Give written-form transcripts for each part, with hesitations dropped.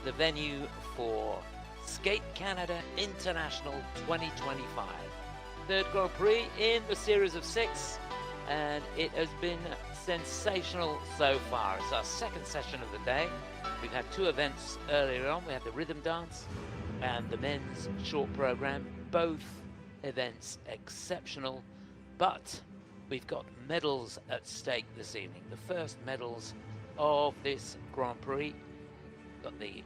the venue for Skate Canada International 2025. Third Grand Prix in the series of 6, and it has been sensational so far. It's our second session of the day. We've had 2 events earlier on. We had the rhythm dance and the men's short program. Both events exceptional, but we've got medals at stake this evening. The first medals of this Grand Prix. Got the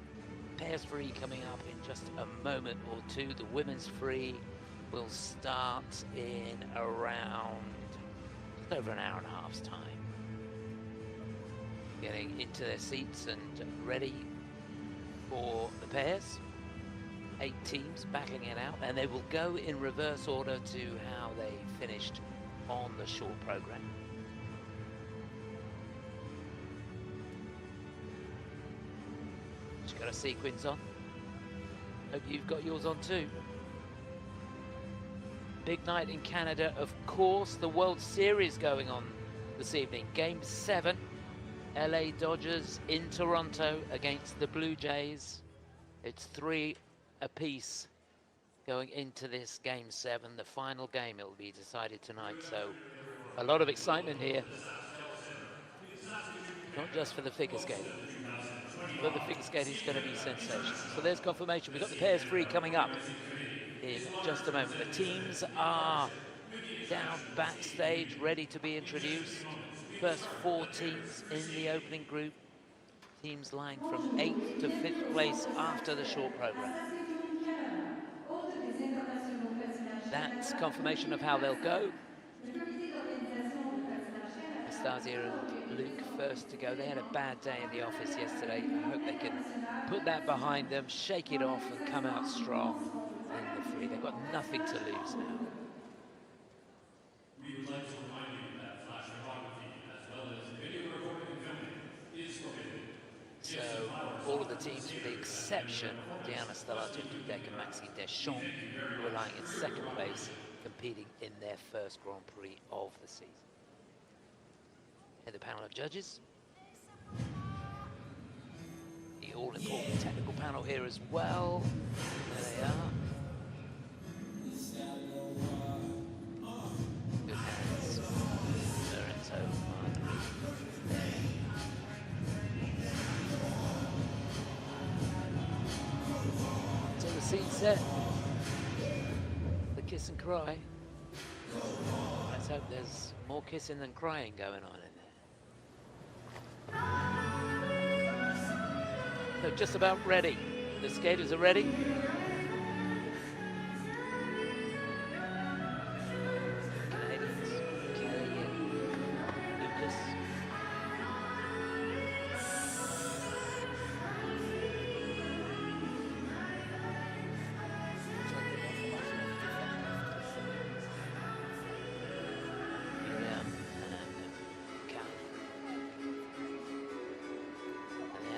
pairs free coming up in just a moment or two. The women's free will start in around just over an hour and a half's time. Getting into their seats and ready for the pairs. 8 teams battling it out, and they will go in reverse order to how they finished on the short program. Just got a sequins on. Hope you've got yours on too. Big night in Canada, of course. The World Series going on this evening. Game 7. LA Dodgers in Toronto against the Blue Jays. It's 3 apiece going into this Game 7. The final game, it will be decided tonight. So a lot of excitement here. Not just for the figure skating, but the figure skating is going to be sensational. So there's confirmation. We've got the pairs free coming up in just a moment. The teams are down backstage, ready to be introduced. First 4 teams in the opening group. Teams lying from 8th to 5th place after the short program. That's confirmation of how they'll go. Anastasia and Luke first to go. They had a bad day in the office yesterday. I hope they can put that behind them, shake it off and come out strong in the free. They've got nothing to lose now. We would like to remind you that flash photography as well as video recording and filming is forbidden. So all of the teams, with the exception of Diana Stellato-Dudek and Deschamps, who are lying in 2nd place, competing in their first Grand Prix of the season. And the panel of judges. The all-important technical panel here as well. There they are. Good hands. Lorenzo. So the scene set. The kiss and cry. Let's hope there's more kissing than crying going on in there. So just about ready. The skaters are ready. Canadians, Kelly and Lucas.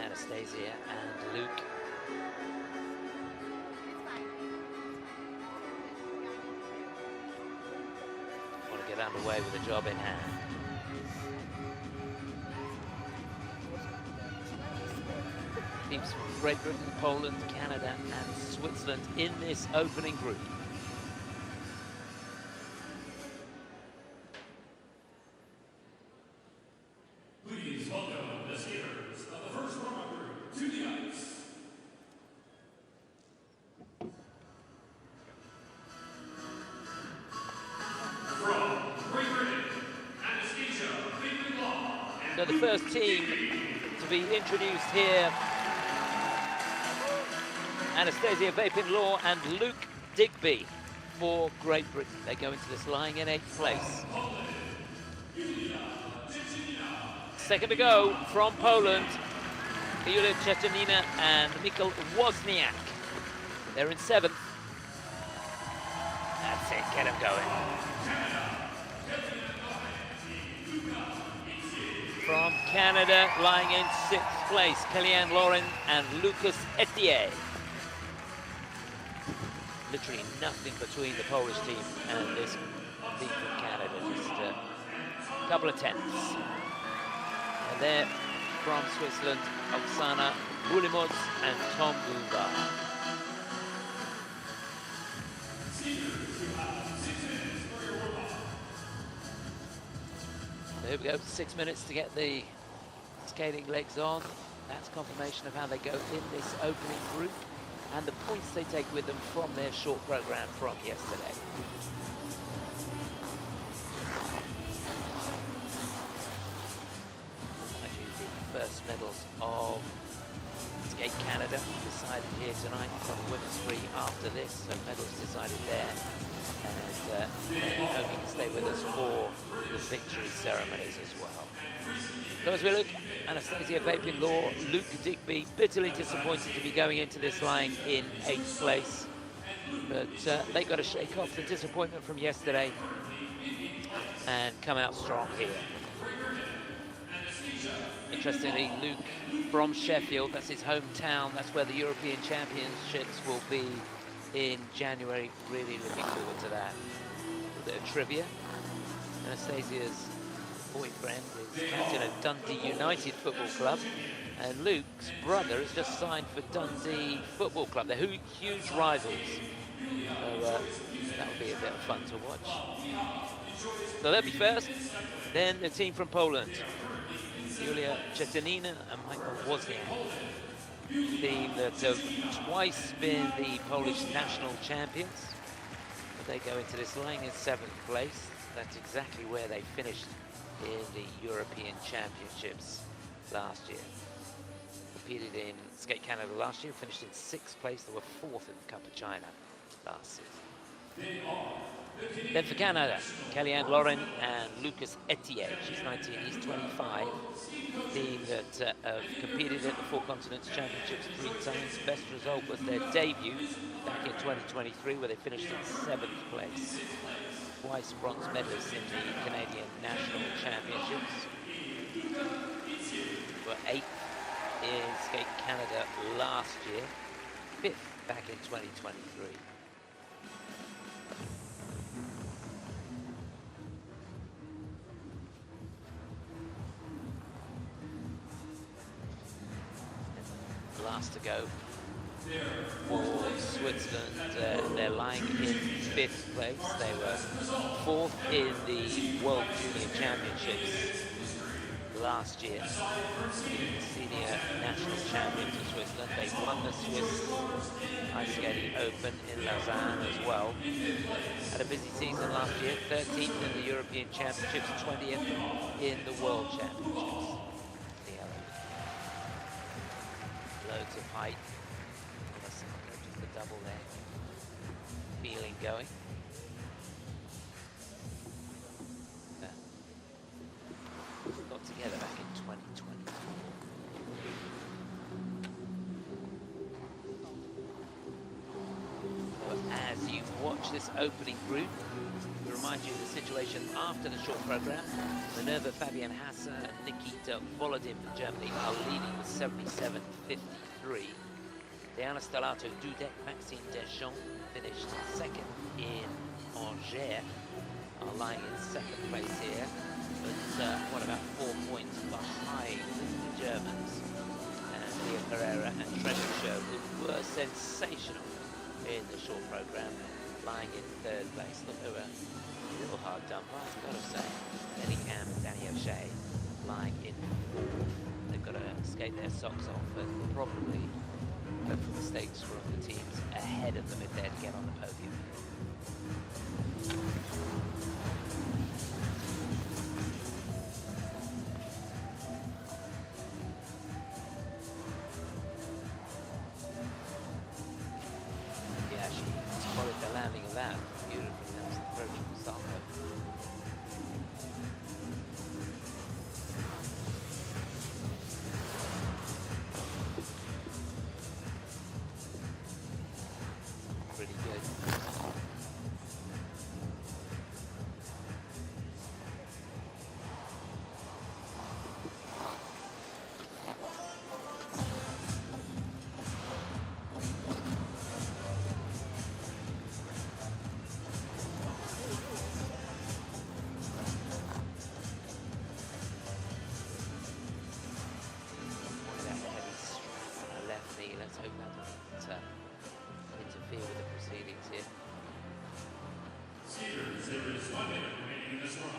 Anastasia and Luke. Want to get underway with the job in hand. Teams from Great Britain, Poland, Canada and Switzerland in this opening group. Please welcome the skaters of the first Grand Prix to the ice. From Great Britain, Anastasia, Vaipan-Law and So the first team to be introduced here, Anastasia Vaipan-Law and Luke Digby for Great Britain. They go into this lying in 8th place. Second to go from Poland, Chtchetinina and Wozniak. They're in 7th. That's it, get them going. From Canada, lying in 6th place, Laurin and Ethier. Literally nothing between the Polish team and this team from Canada, just a couple of tenths. And there from Switzerland, Oksana Vouillamoz and Tom Bouvart. So here we go, 6 minutes to get the skating legs on. That's confirmation of how they go in this opening group and the points they take with them from their short program from yesterday. Actually, the first medals of Skate Canada decided here tonight from the women's free after this, so medals decided there. And we hope you can stay with us for the victory ceremonies as well. So as we look, Anastasia Vaipan-Law, Luke Digby, bitterly disappointed to be going into this line in 8th place. But they got to shake off the disappointment from yesterday and come out strong here. Interestingly, Luke from Sheffield, that's his hometown, that's where the European Championships will be in January. Really looking forward to that. A bit of trivia. Anastasia's boyfriend is captain of Dundee United Football Club, and Luke's brother has just signed for Dundee Football Club. They're huge rivals, so that'll be a bit of fun to watch. So they'll be first, then the team from Poland, Chtchetinina and Michaud Wozniak, team that have twice been the Polish national champions. But they go into this line in 7th place. That's exactly where they finished in the European Championships last year. Competed in Skate Canada last year, finished in 6th place. They were 4th in the Cup of China last season. Then for Canada, Kellyanne Laurin and Lucas Ethier. She's 19, he's 25. Team that have competed at the Four Continents Championships 3 times. Best result was their debut back in 2023, where they finished in 7th place. Twice bronze medalists in the Canadian National Championships. Were 8th in Skate Canada last year, 5th back in 2023. Last to go for Switzerland, they're lying in 5th place. They were 4th in the World Junior Championships last year. Senior national champions of Switzerland. They won the Swiss Ice Skating Open in Lausanne as well. Had a busy season last year, 13th in the European Championships, 20th in the World Championships. Loads of height. Just the double there. Feeling going. Got together back in 2024. But as you watch this opening group, to remind you of the situation after the short program, Minerva, Fabian Hase and Nikita Volodin from Germany are leading with 77.53. Diana Stellato-Dudek, Maxime Deschamps finished 2nd in Angers, are lying in 2nd place here, but what about 4 points behind the Germans. And Leah Pereira and Michaud, who were sensational in the short program, lying in 3rd place. Look, they were a little hard done by, I've got to say. Eddie Cam and Danny O'Shea lying in 4th. They've got to skate their socks off and probably hope for mistakes from the teams ahead of them if they're to get on the podium. Yeah, she followed the landing of that beautifully. That was the approach from Salto. Pretty good. doesn't interfere with the proceedings here. Skiers, there is 1 minute remaining in this run.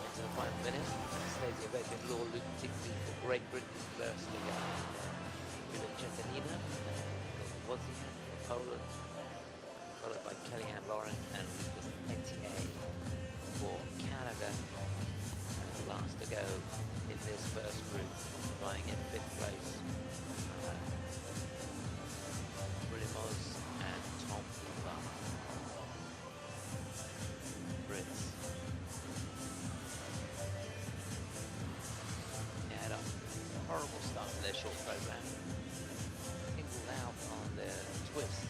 Into the final minute. Stellato-Dudek and Digby for Great Britain versus Chtchetinina and Wozniak for Poland, followed by Laurin and Ethier for Canada. And last to go in this first group, lying in 5th place, Vouillamoz and Bouvart. Brits. They had a horrible start to their short program. Singled out on their twist.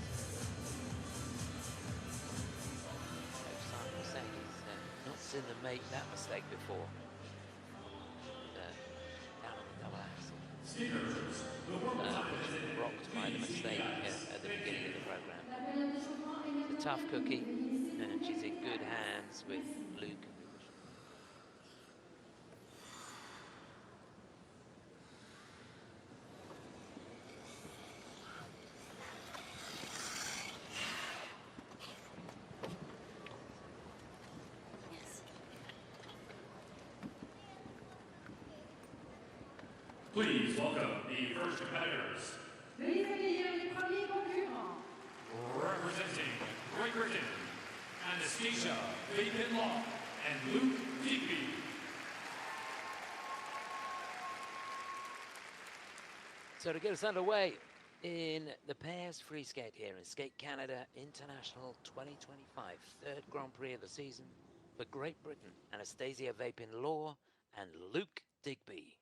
Simon was saying he's not seen them make that mistake before. Down on the double axel. Rocked by the mistake at the beginning of the program. It's a tough cookie, and she's in good hands with Luke. Please welcome the first competitors. Representing Great Britain, Anastasia Vaipan-Law and Luke Digby. So to get us underway in the pairs free skate here in Skate Canada International 2025, 3rd Grand Prix of the season for Great Britain, Anastasia Vaipan-Law and Luke Digby.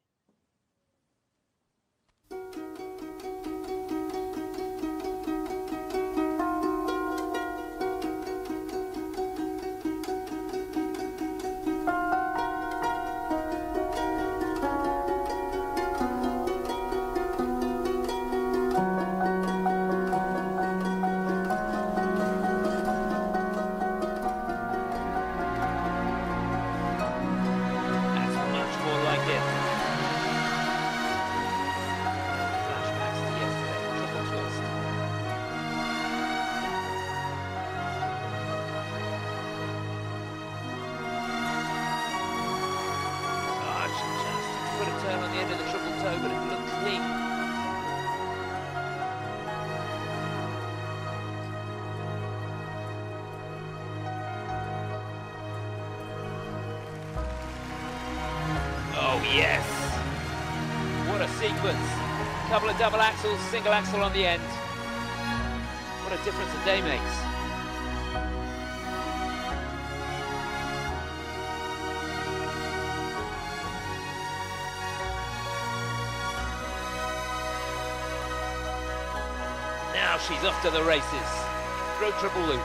On the end of the triple toe, but it looked clean. Oh yes! What a sequence. Couple of double axles, single axle on the end. What a difference a day makes. Now she's off to the races. Throw triple loop.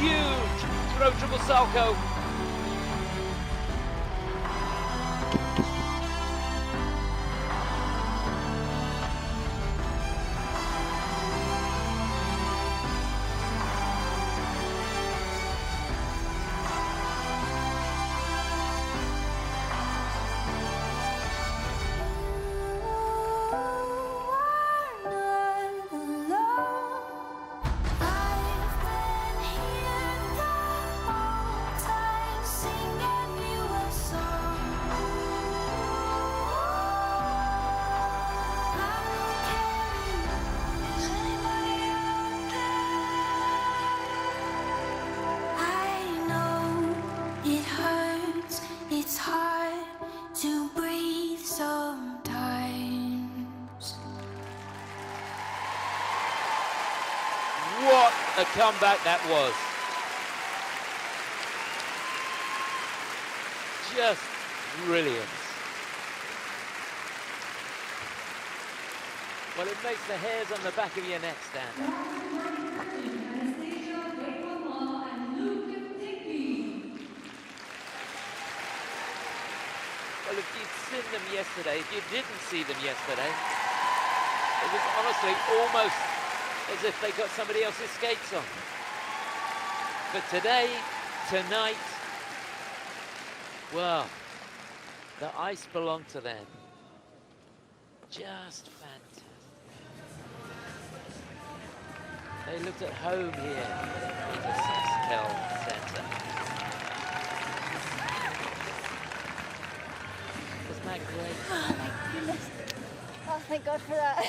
huge throw triple salto. What a comeback that was. Just brilliant. Well, it makes the hairs on the back of your neck stand up. Vaipan-Law and Digby. Well, if you'd seen them yesterday, if you didn't see them yesterday, it was honestly almost as if they got somebody else's skates on. But today, tonight, well, the ice belonged to them. Just fantastic. They looked at home here in the Sextel Centre. Wasn't that great? Oh my goodness. Oh, thank God for that.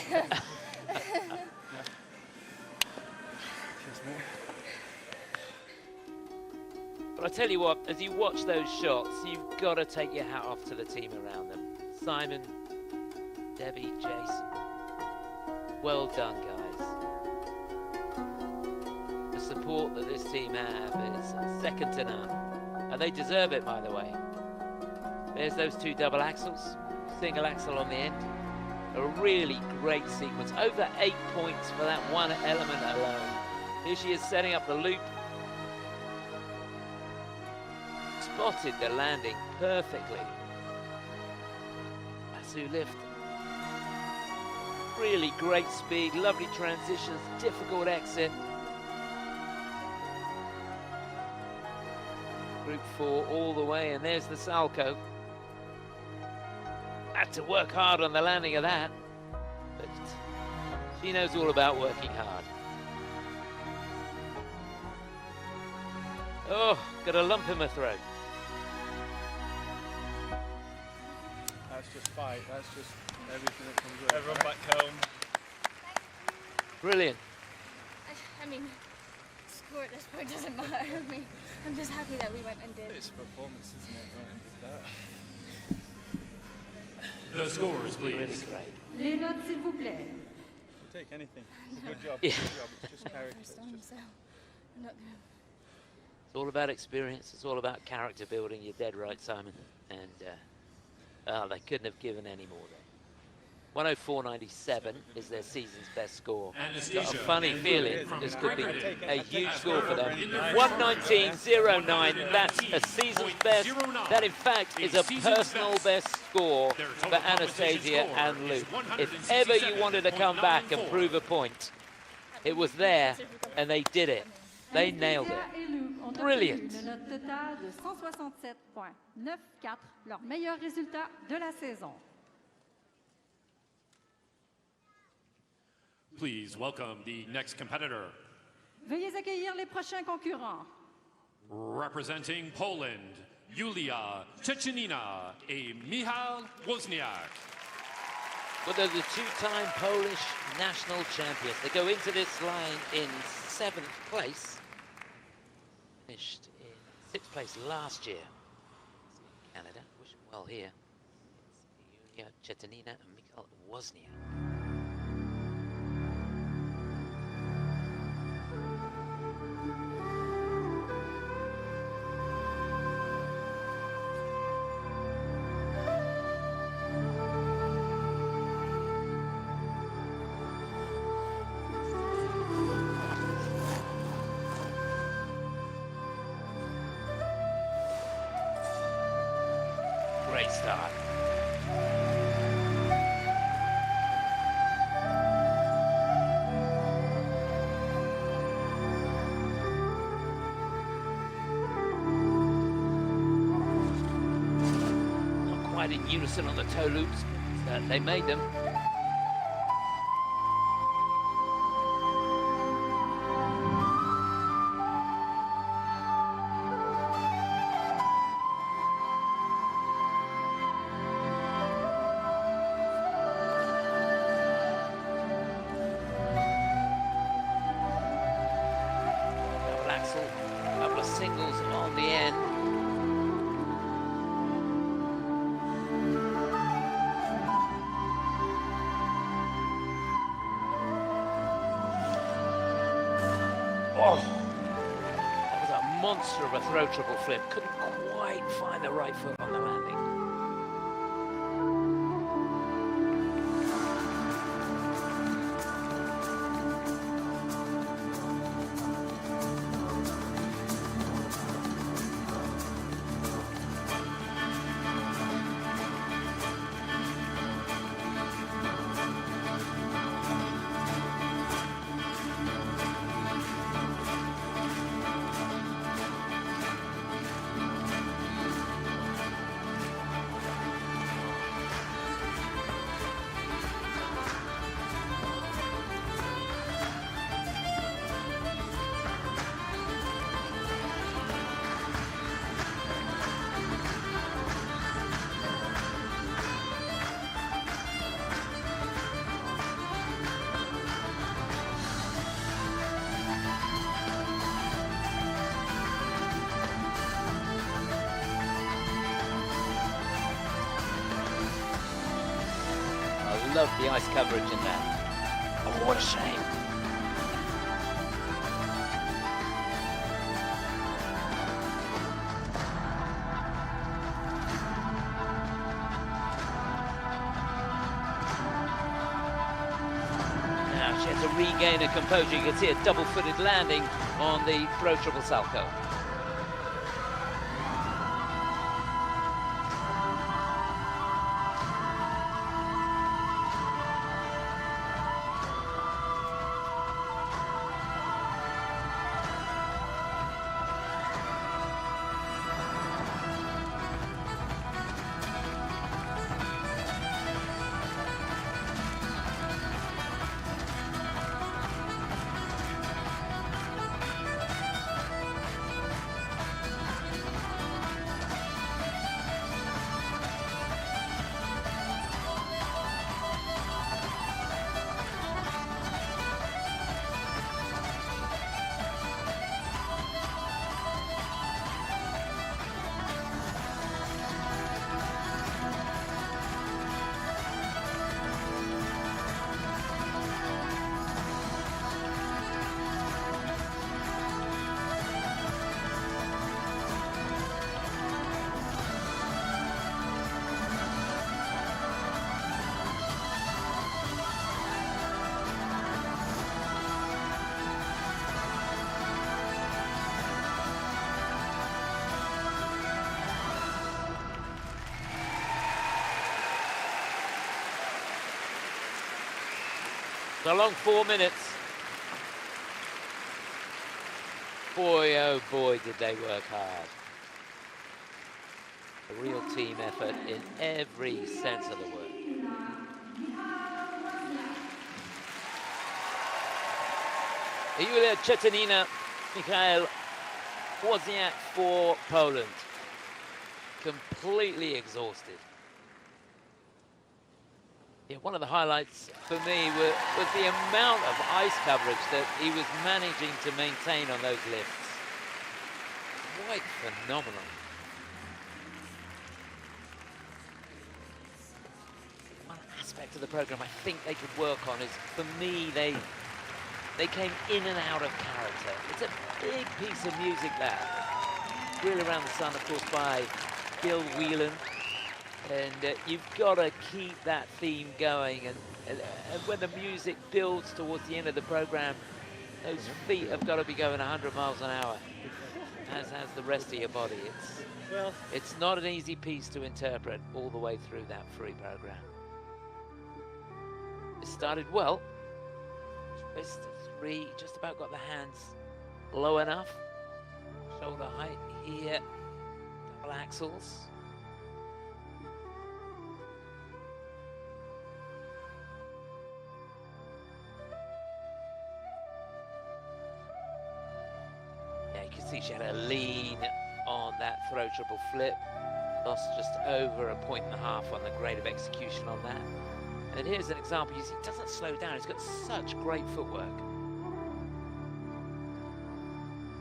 But I tell you what, as you watch those shots, you've got to take your hat off to the team around them. Simon, Debbie, Jason. Well done, guys. The support that this team have is second to none. And they deserve it, by the way. There's those two double axels, single axel on the end. A really great sequence. Over 8 points for that one element alone. Here she is setting up the loop. Spotted the landing perfectly. Lasso lift. Really great speed, lovely transitions, difficult exit. Group 4 all the way, and there's the Salchow. Had to work hard on the landing of that, but she knows all about working hard. Oh, got a lump in my throat. That's just fight, that's just everything that comes with it. Everyone back home. Brilliant. I mean, score at this point doesn't matter. I mean, I'm just happy that we went and did. It's a performance, isn't it? Right, that. The scores, Really please. great. Les notes, s'il vous plaît. We'll take anything. Good job, Yeah. good job. It's just character. First It's time, just so I'm not gonna. It's all about experience. It's all about character building. You're dead right, Simon. And they couldn't have given any more there. 104.97 is their season's best score. Got a funny feeling this could be a huge score for them. 119.09, that's a season's best. That, in fact, is a personal best score for Anastasia and Luke. If ever you wanted to come back and prove a point, it was there, and they did it. They nailed it. Anastasia et Luke ont Brilliant. obtenu une note totale de 167,94, leur meilleur résultat de la saison. Please welcome the next competitor. Veuillez accueillir les prochains concurrents. Representing Poland, Julia Chtchetinina and Michał Wozniak. Well, they're the two-time Polish national champions. They go into this line in 7th place. Finished in 6th place last year. Canada, wish them well here. It's Julia Chtchetinina and Michał Wozniak. land in unison on the toe loops. They made them. Double axel, couple of singles on the end. Oh, that was a monster of a throw triple flip. Couldn't quite find the right foot on the landing. I love the ice coverage in that. Oh, what a shame. Now she has to regain her composure. You can see a double-footed landing on the throw triple salchow. A long 4 minutes. Boy, oh boy, did they work hard. A real team effort in every sense of the word. Chtchetinina and Wozniak for Poland. Completely exhausted. Yeah, one of the highlights for me was the amount of ice coverage that he was managing to maintain on those lifts. Quite phenomenal. One aspect of the program I think they could work on is, for me, they came in and out of character. It's a big piece of music, that. Wheel Around the Sun, of course, by Bill Whelan. And you've got to keep that theme going, and when the music builds towards the end of the program, those feet have got to be going 100 miles an hour, as has the rest of your body. It's not an easy piece to interpret all the way through that free program. It started well. Twist 3, just about got the hands low enough. Shoulder height here, double axels. see she had a lean on that throw triple flip. Lost just over 1.5 points on the grade of execution on that. And here's an example. You see, he doesn't slow down. He's got such great footwork.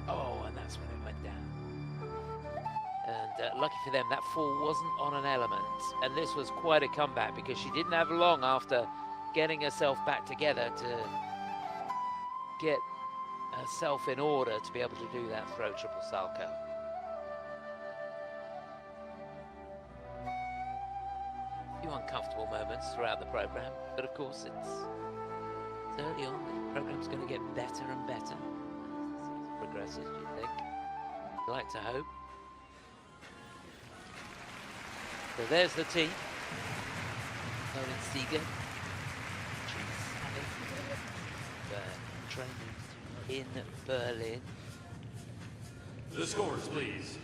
Oh, and that's when it went down. And lucky for them, that fall wasn't on an element. And this was quite a comeback because she didn't have long after getting herself back together to get herself in order to be able to do that throw triple salchow. A few uncomfortable moments throughout the program, but of course it's early on. The program's going to get better and better as the season progresses, do you think? I'd like to hope. So there's the team. Laurin Seeger, training in Berlin. The scores, please.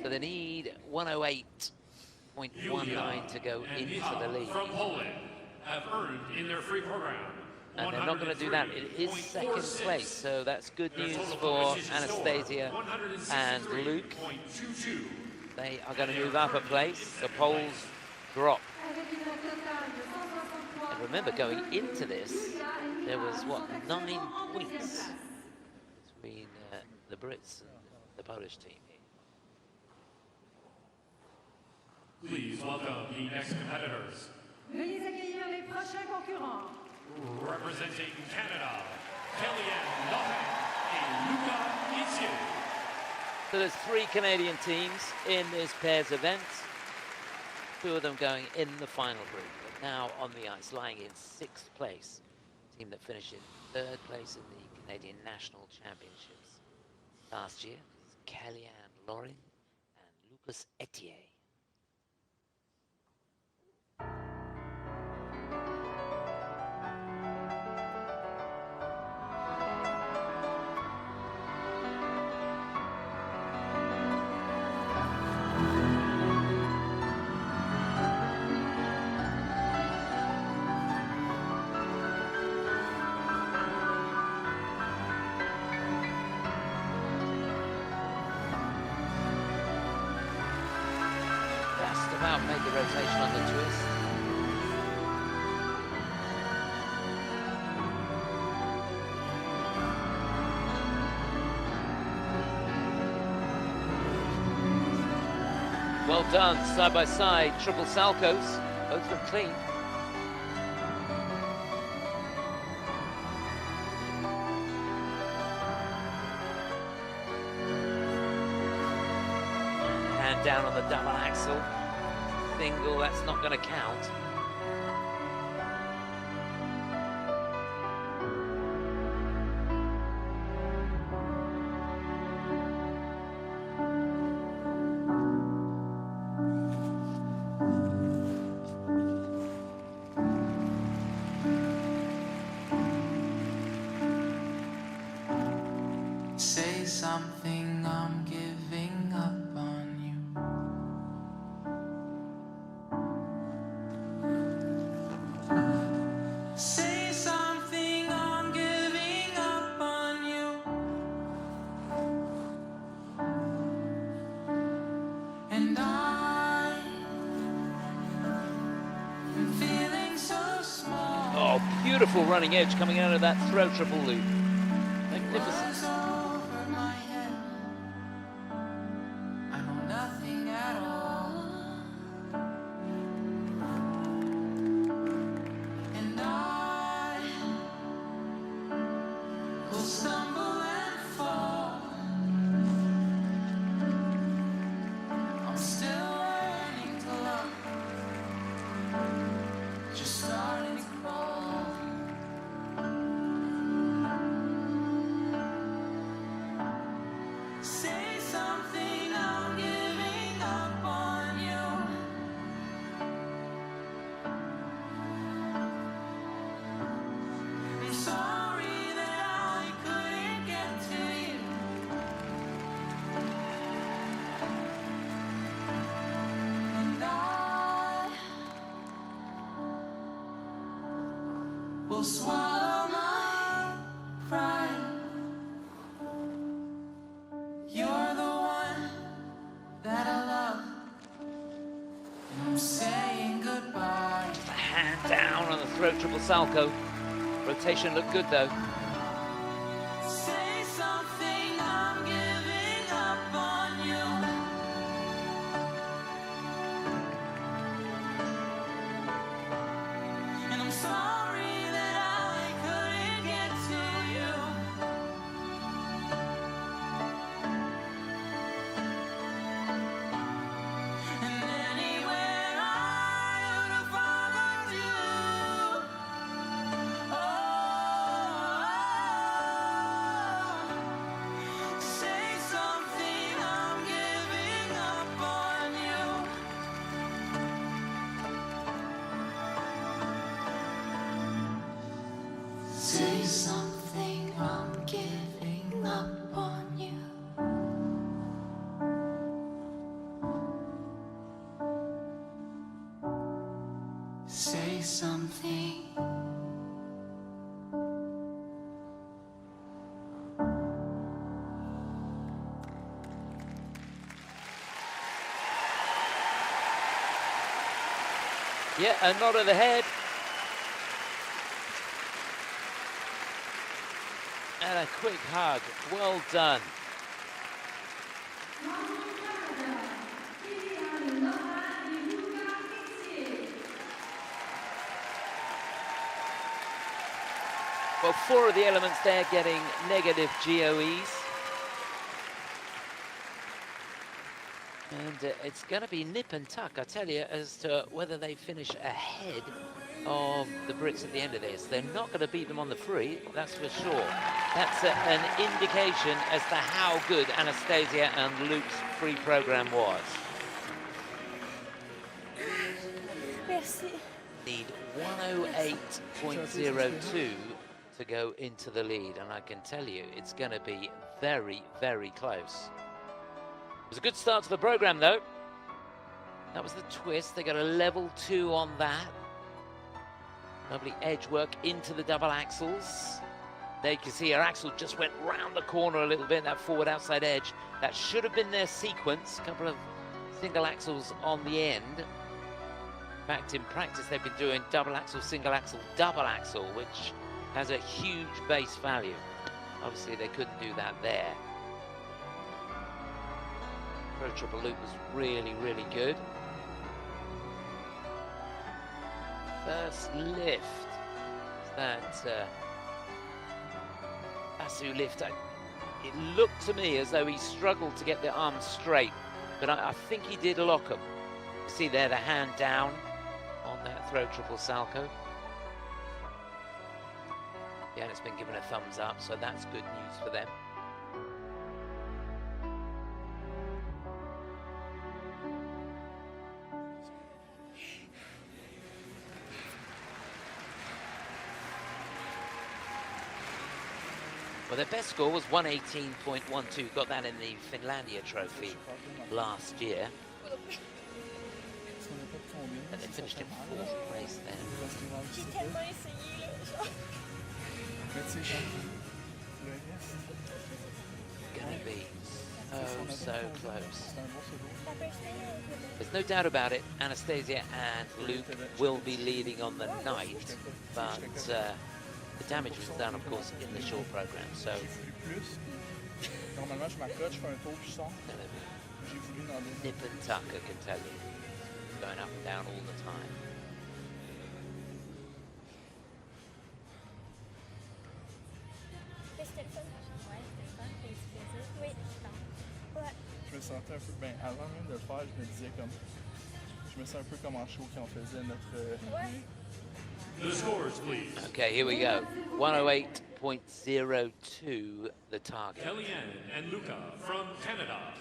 So they need 108.19 to go into the lead. From Poland have earned in their free program. And they're not going to do that. It is second place, so that's good news for Anastasia and Luke. They are going to move up a place. The Poles drop. And remember, going into this, there was, what, 9 points between the Brits and the Polish team here. Please welcome the next competitors. Veuillez accueillir les prochains concurrents. Representing Canada, Laurin and Ethier. So there's 3 Canadian teams in this pairs event. 2 of them going in the final group. But now on the ice, lying in 6th place. Team that finished in 3rd place in the Canadian National Championships last year. Laurin and Chtchetinina. Made the rotation on the twist. Well done, side by side, triple salchows, both of them clean. Hand down on the double axel. Single, that's not going to count. Say something, I'm giving up on you. Say something, I'm giving up on you. And I'm feeling so small. Oh, beautiful running edge coming out of that throw triple loop. Magnificent. Over my head. I know nothing at all. And I will stumble and fall. I'm still learning to love. Just starting to crawl. Say something, I'm giving up on you. I'm sorry that I couldn't get to you. And I will swallow my pride. hand down on the throw triple salto. Rotation looked good though. Say something, I'm giving up on you. And I'm sorry that I couldn't get to you. And anywhere I would have followed you. Oh, say something, I'm giving up on you. Say something, I'm giving up on you. Say something. Yeah, a nod of the head. And a quick hug. Well done. Well, 4 of the elements there getting negative GOEs. And it's going to be nip and tuck, I tell you, as to whether they finish ahead of the Brits at the end of this. They're not going to beat them on the free, that's for sure. That's an indication as to how good Anastasia and Luke's free program was. Merci. Need 108.02 to go into the lead, and I can tell you it's going to be very, very close. It was a good start to the program, though. That was the twist. They got a level 2 on that. Lovely edge work into the double axels. There you can see her axel just went round the corner a little bit, that forward outside edge. That should have been their sequence. A couple of single axels on the end. In fact, in practice, they've been doing double axel, single axel, double axel, which has a huge base value. Obviously, they couldn't do that there. Pro triple loop was really, really good. First lift. That Basu lift. It looked to me as though he struggled to get the arms straight, but I think he did lock them. See there, the hand down on that throw triple salto. Yeah, and it's been given a thumbs up, so that's good news for them. Well, their best score was 118.12. Got that in the Finlandia trophy last year. And they finished in 4th place then. J'ai tellement essayé, là, genre. Gonna be so close. There's no doubt about it. Anastasia and Luke will be leading on the night, but the damage was done, of course, in the short program. So nip and tuck, I can tell you, going up and down all the time. Je me sentais un peu, ben, avant même de le faire, je me disais comme, je me sens un peu comme en show quand on faisait notre... The scores, please. Okay, here we go. 108.02, the target. Kellyanne and Luca from Canada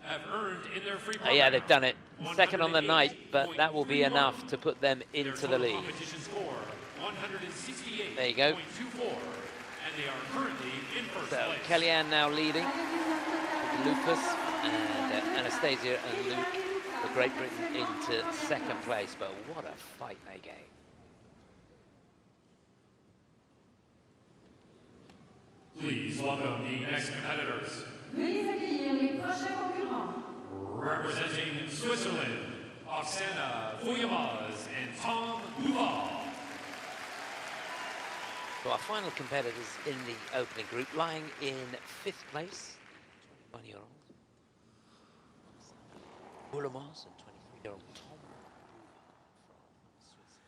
have earned in their free program. Yeah, they've done it. Second on the night, but that will be enough to put them into the lead. Competition score 168.24, There you go. and they are currently in first So place. Kellyanne now leading. Lucas and Anastasia and Luke, the Great Britain, into 2nd place. But what a fight they gave. Please welcome the next competitors. Veuillez accueillir les prochains concurrents. Representing Switzerland, Oksana Vouillamoz and Tom Bouvart. So our final competitors in the opening group, lying in 5th place, 21-year-old Vouillamoz and 23-year-old Tom from Switzerland.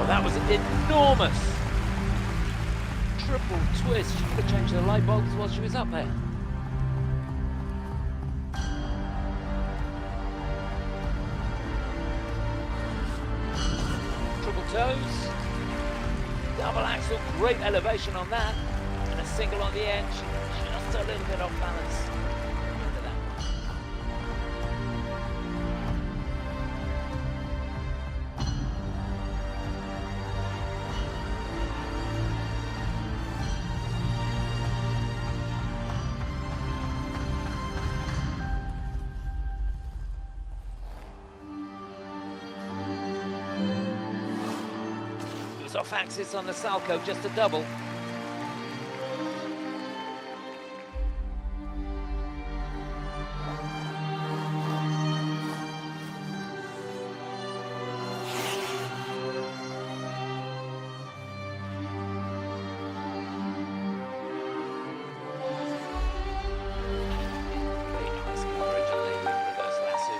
That was enormous. Triple twist. She could have changed the light bulbs while she was up there. Triple toes. Double axel. Great elevation on that. And a single on the end. She just a little bit off balance. Into that one. Off axis on the Salco, just a double. Very nice coverage on the reverse lasso.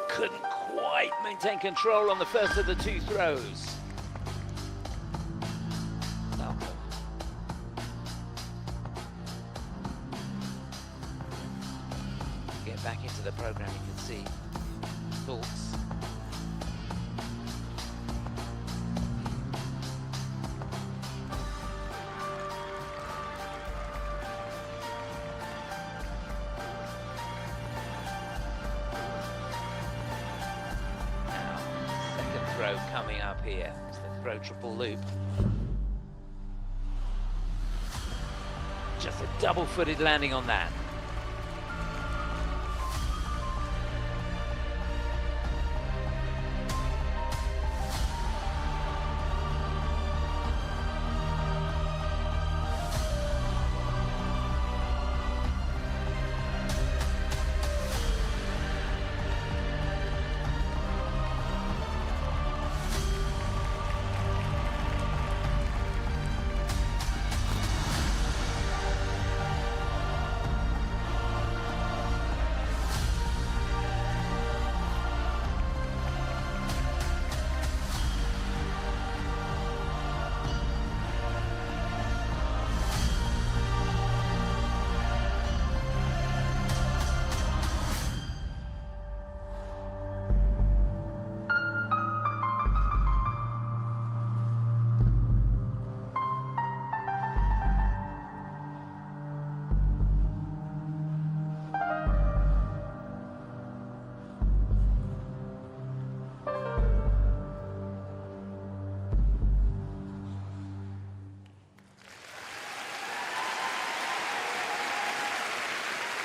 Couldn't quite maintain control on the first of the two throws. Salco. Get back into the program, you can see thoughts. Coming up here, it's the throw triple loop. Just a double-footed landing on that.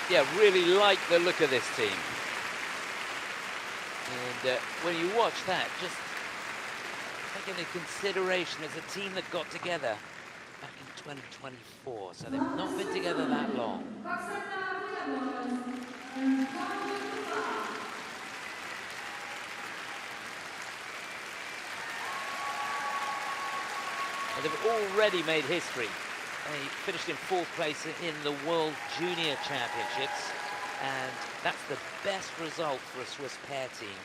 Yeah, really like the look of this team. And when you watch that, just take into consideration as a team that got together back in 2024, so they've not been together that long. And they've already made history They finished in 4th place in the World Junior Championships, and that's the best result for a Swiss pair team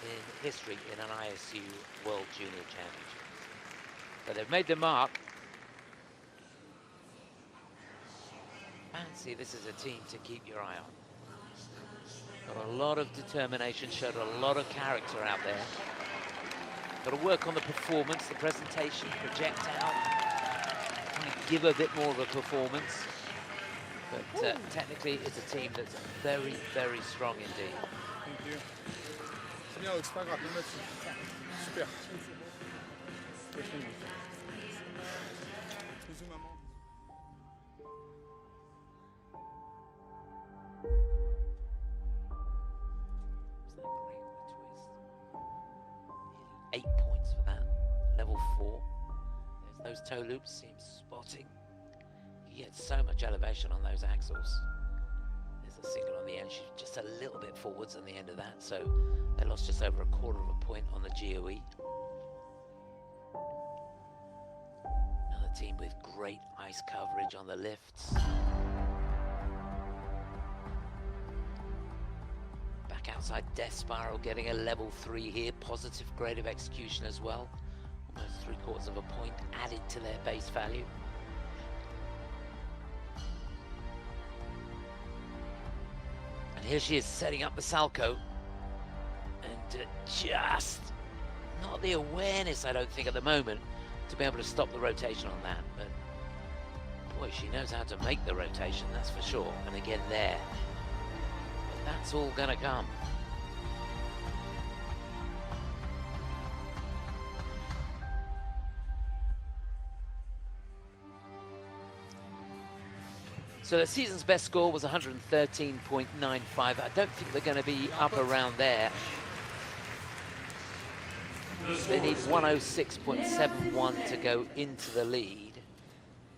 in history in an ISU World Junior Championship. But they've made the mark. Fancy this is a team to keep your eye on. Got a lot of determination, showed a lot of character out there. Got to work on the performance, the presentation, project out, try and give a bit more of a performance. But technically, it's a team that's very, very strong indeed. Thank you. C'est bien, c'est pas grave, le match. Super. Bisous, maman. Wasn't that great with a twist? 8 points for that. Level 4. There's those toe loops, seems spotting. You get so much elevation on those axles. There's a single on the end. She's just a little bit forwards on the end of that, so they lost just over 1/4 of a point on the GOE. Another team with great ice coverage on the lifts. Back outside death spiral, getting a level 3 here. Positive grade of execution as well. Almost 3/4 of a point added to their base value. And here she is setting up the Salco. And just not the awareness, I don't think, at the moment to be able to stop the rotation on that. But boy, she knows how to make the rotation, that's for sure. And again there. But that's all gonna come. So the season's best score was 113.95. I don't think they're going to be up around there. They need 106.71 to go into the lead.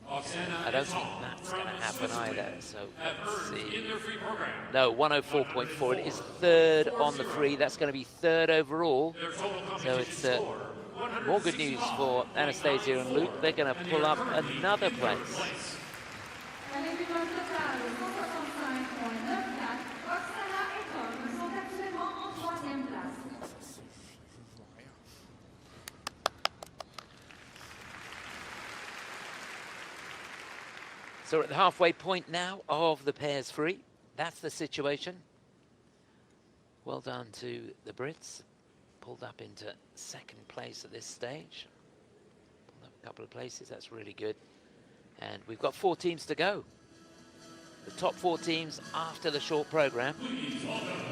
I don't think that's going to happen either. So let's see. No, 104.4. It is 3rd on the free. That's going to be 3rd overall. So it's more good news for Anastasia and Luke. They're going to pull up another place. So we're at the halfway point now of the pairs free. That's the situation. Well done to the Brits. Pulled up into 2nd place at this stage. Pulled up a couple of places, that's really good. And we've got 4 teams to go. The top 4 teams after the short program.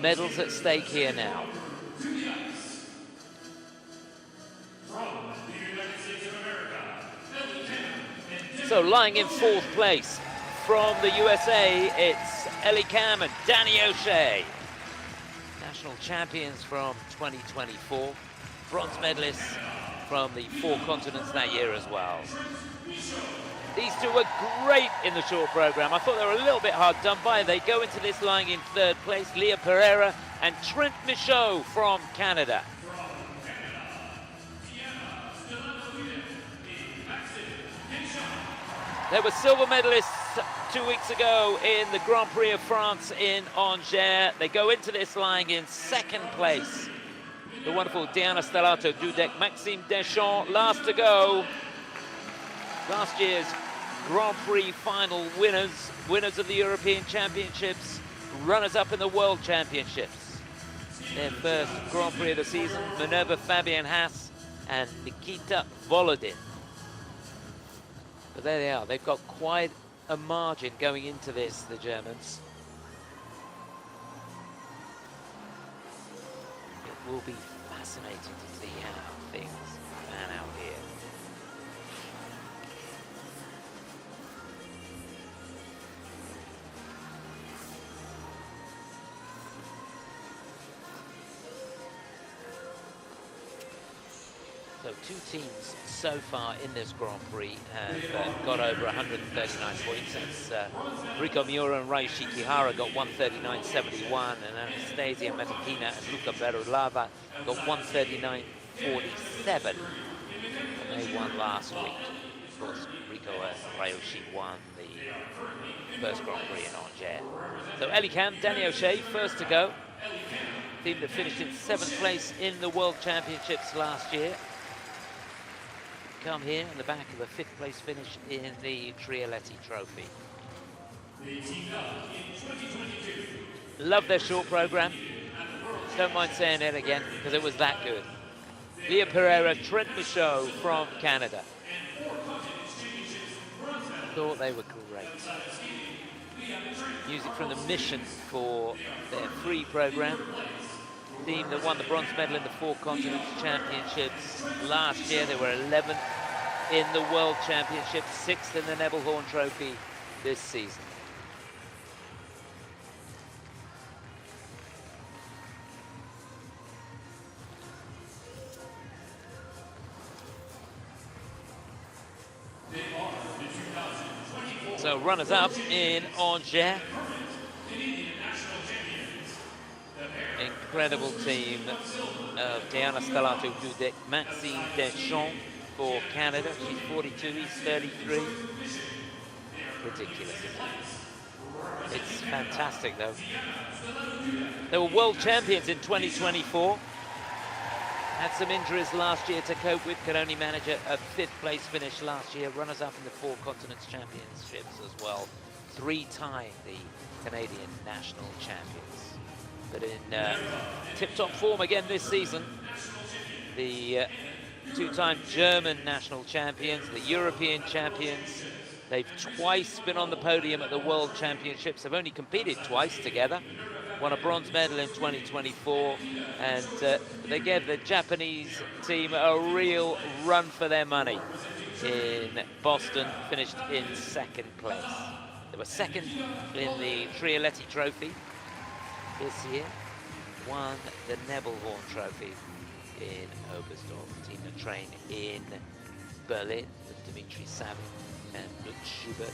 Medals at stake here now. So lying in 4th place from the USA, it's Ellie Cam and Danny O'Shea. National champions from 2024. Bronze medalists from the 4 continents that year as well. These two were great in the short program. I thought they were a little bit hard done by. They go into this lying in 3rd place. Leah Pereira and Trent Michaud from Canada. They were silver medalists 2 weeks ago in the Grand Prix of France in Angers. They go into this lying in 2nd place. The wonderful Diana Stellato-Dudek, Maxime Deschamps, last to go. Last year's Grand Prix final winners of the European Championships, runners-up in the World Championships. Their first Grand Prix of the season, Minerva Fabian Hase and Nikita Volodin. But there they are. They've got quite a margin going into this, the Germans. It will be fascinating to see how things pan out here. So 2 teams so far in this Grand Prix have got over 139 points. It's Rico Miura and Rai Shikihara got 139.71, and Anastasia Metakina and Luca Berulava got 139.47. And they won last week. Of course, Rico Ryoshi won the first Grand Prix in Angers. So Ellie Cam, Danny O'Shea, first to go. Team that finished in 7th place in the World Championships last year. Come here in the back of a 5th place finish in the Trialetti Trophy. Love their short program. Don't mind saying it again because it was that good. Leah Pereira, Trent Michaud from Canada. Thought they were great. Music from the Mission for their free program. Team that won the bronze medal in the 4 Continents Championships last year. They were 11th in the World Championships, 6th in the Nebelhorn Trophy this season. So runners-up in Angers. Incredible team of Diana Stellato-Dudek, Maxime Deschamps for Canada. She's 42, he's 33. Ridiculous. It's fantastic, though. They were world champions in 2024. Had some injuries last year to cope with, could only manage a 5th place finish last year. Runners-up in the 4 Continents Championships as well. 3-time the Canadian national champions. But in tip-top form again this season. The 2-time German national champions, the European champions. They've twice been on the podium at the World Championships. They've only competed twice together. Won a bronze medal in 2024, and they gave the Japanese team a real run for their money in Boston, finished in 2nd place. They were 2nd in the Trialetti Trophy this year, won the Nebelhorn Trophy in Oberstdorf. Team that trained in Berlin with Dimitri Savin and Lutz Schubert.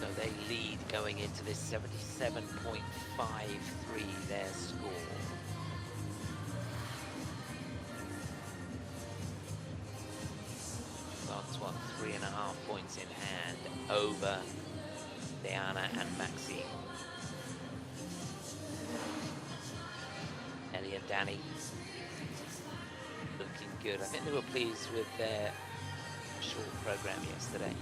So they lead going into this 77.53, their score. France won 3.5 points in hand over Diana and Maxime. Ellie and Danny looking good. I think they were pleased with their short program yesterday.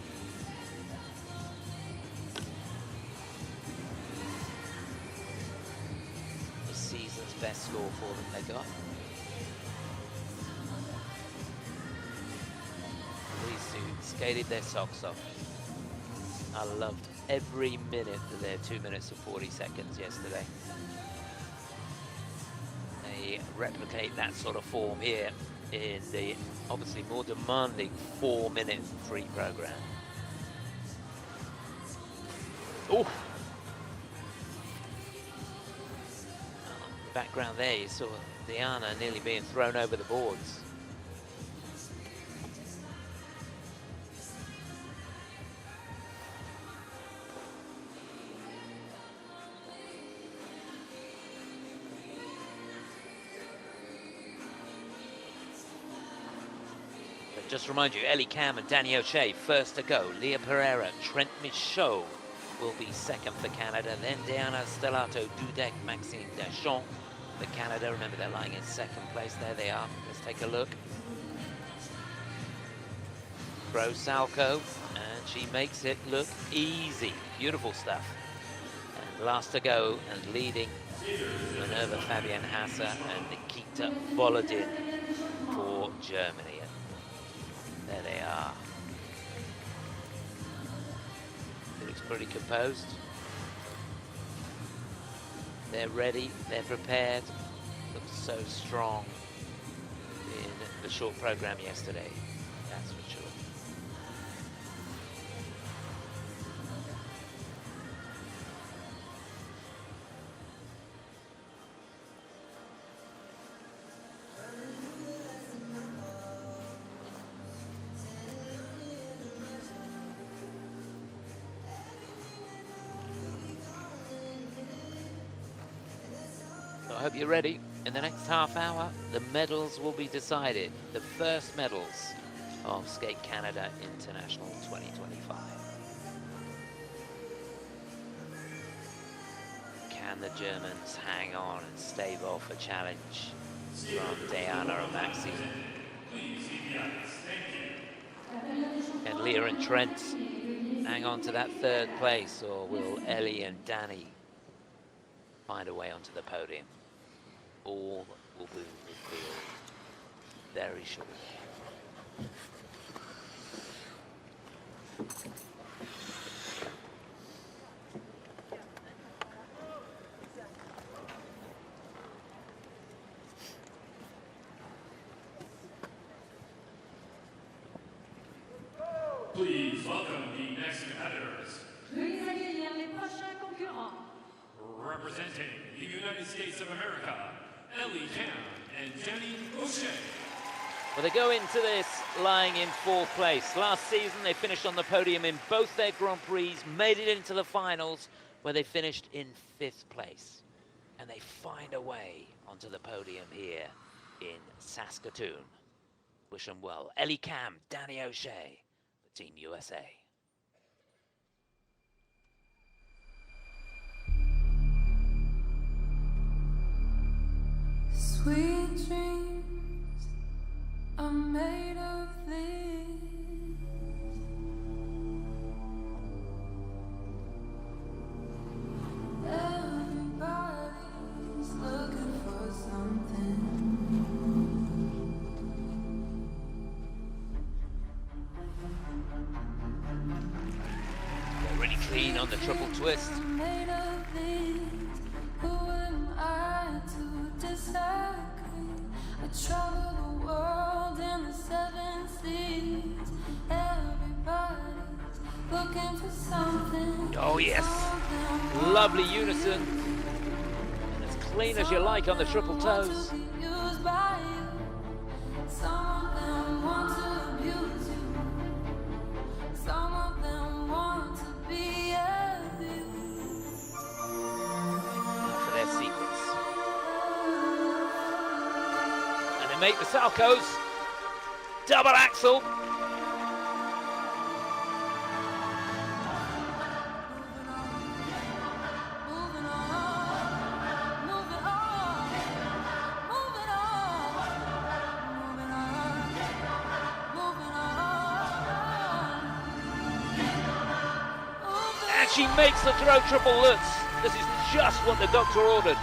The season's best score for them they got. These two skated their socks off. I loved every minute of their 2 minutes and 40 seconds yesterday. They replicate that sort of form here in the obviously more demanding 4-minute free program. Oh! The background there, you saw Diana nearly being thrown over the boards. Just to remind you, Ellie Cam and Danny O'Shea first to go. Leah Pereira, Trent Michaud will be 2nd for Canada. Then Diana Stellato-Dudek, Maxime Deschamps for Canada. Remember, they're lying in 2nd place. There they are. Let's take a look. Pro Salco, and she makes it look easy. Beautiful stuff. And last to go and leading, Minerva Fabian Hase and Nikita Volodin for Germany. There they are. It looks pretty composed. They're ready, they're prepared. Looks so strong in the short program yesterday, that's for sure. I hope you're ready In the next half hour, the medals will be decided. The first medals of Skate Canada International 2025. Can the Germans hang on and stave off a challenge from Diana and Maxine? Can Leah and Trent hang on to that third place, or will Ellie and Danny find a way onto the podium? All will be revealed very shortly. Please welcome the next competitors. Veuillez accueillir les prochains concurrents. Representing the United States of America, Ellie Cam and Danny O'Shea. Well, they go into this lying in 4th place. Last season, they finished on the podium in both their Grand Prix, made it into the finals, where they finished in 5th place. And they find a way onto the podium here in Saskatoon. Wish them well. Ellie Cam, Danny O'Shea, for Team USA. Sweet dreams are made of this. Everybody's looking for something. They're really clean on the triple twist. Made of this. Who am I to disagree? I travel the world in the 7 seas. Everybody's looking for something. Oh yes, lovely unison. And as clean as you like on the triple toes. Used by you. Some of them want to abuse you. Some of them want to be abused. For their secrets. And they make the Salcho's double axel. She makes the throw triple lutz. This is just what the doctor ordered.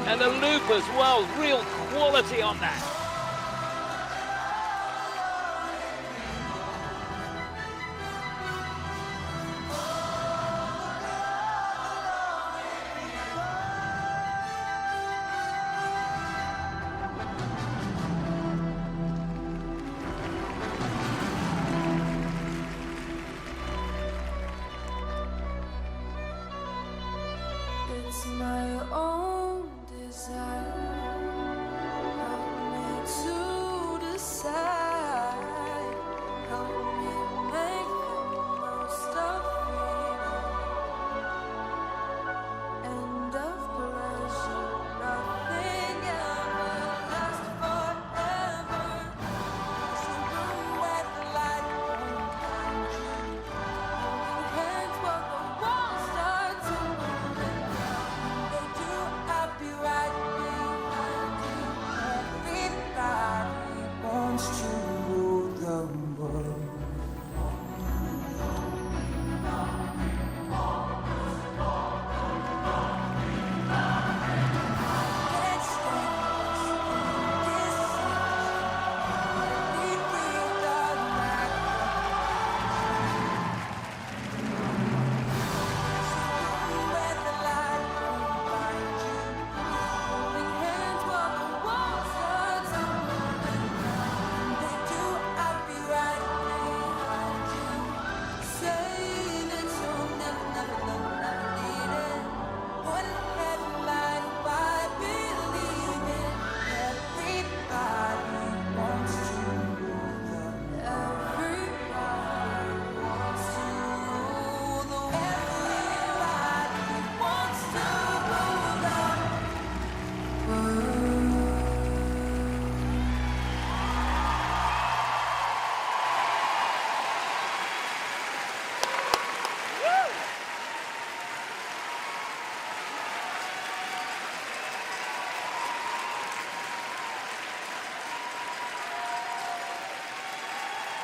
And the loop as well, real quality on that. It's my own desire. Help me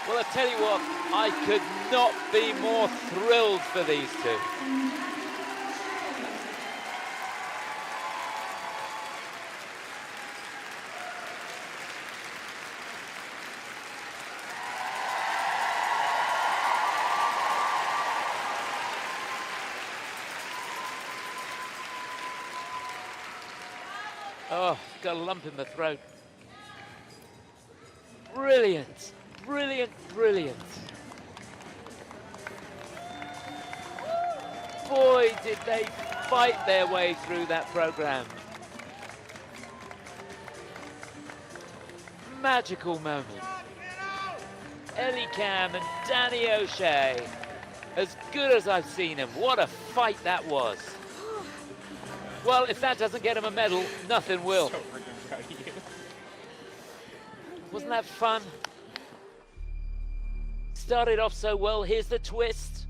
Well, I tell you what, I could not be more thrilled for these two. Oh, got a lump in the throat. Brilliant, brilliant, brilliant. Boy, did they fight their way through that program. Magical moment. Ellie Cam and Danny O'Shea, as good as I've seen him. What a fight that was. Well, if that doesn't get him a medal, nothing will. Wasn't that fun? Started off so well. Here's the twist.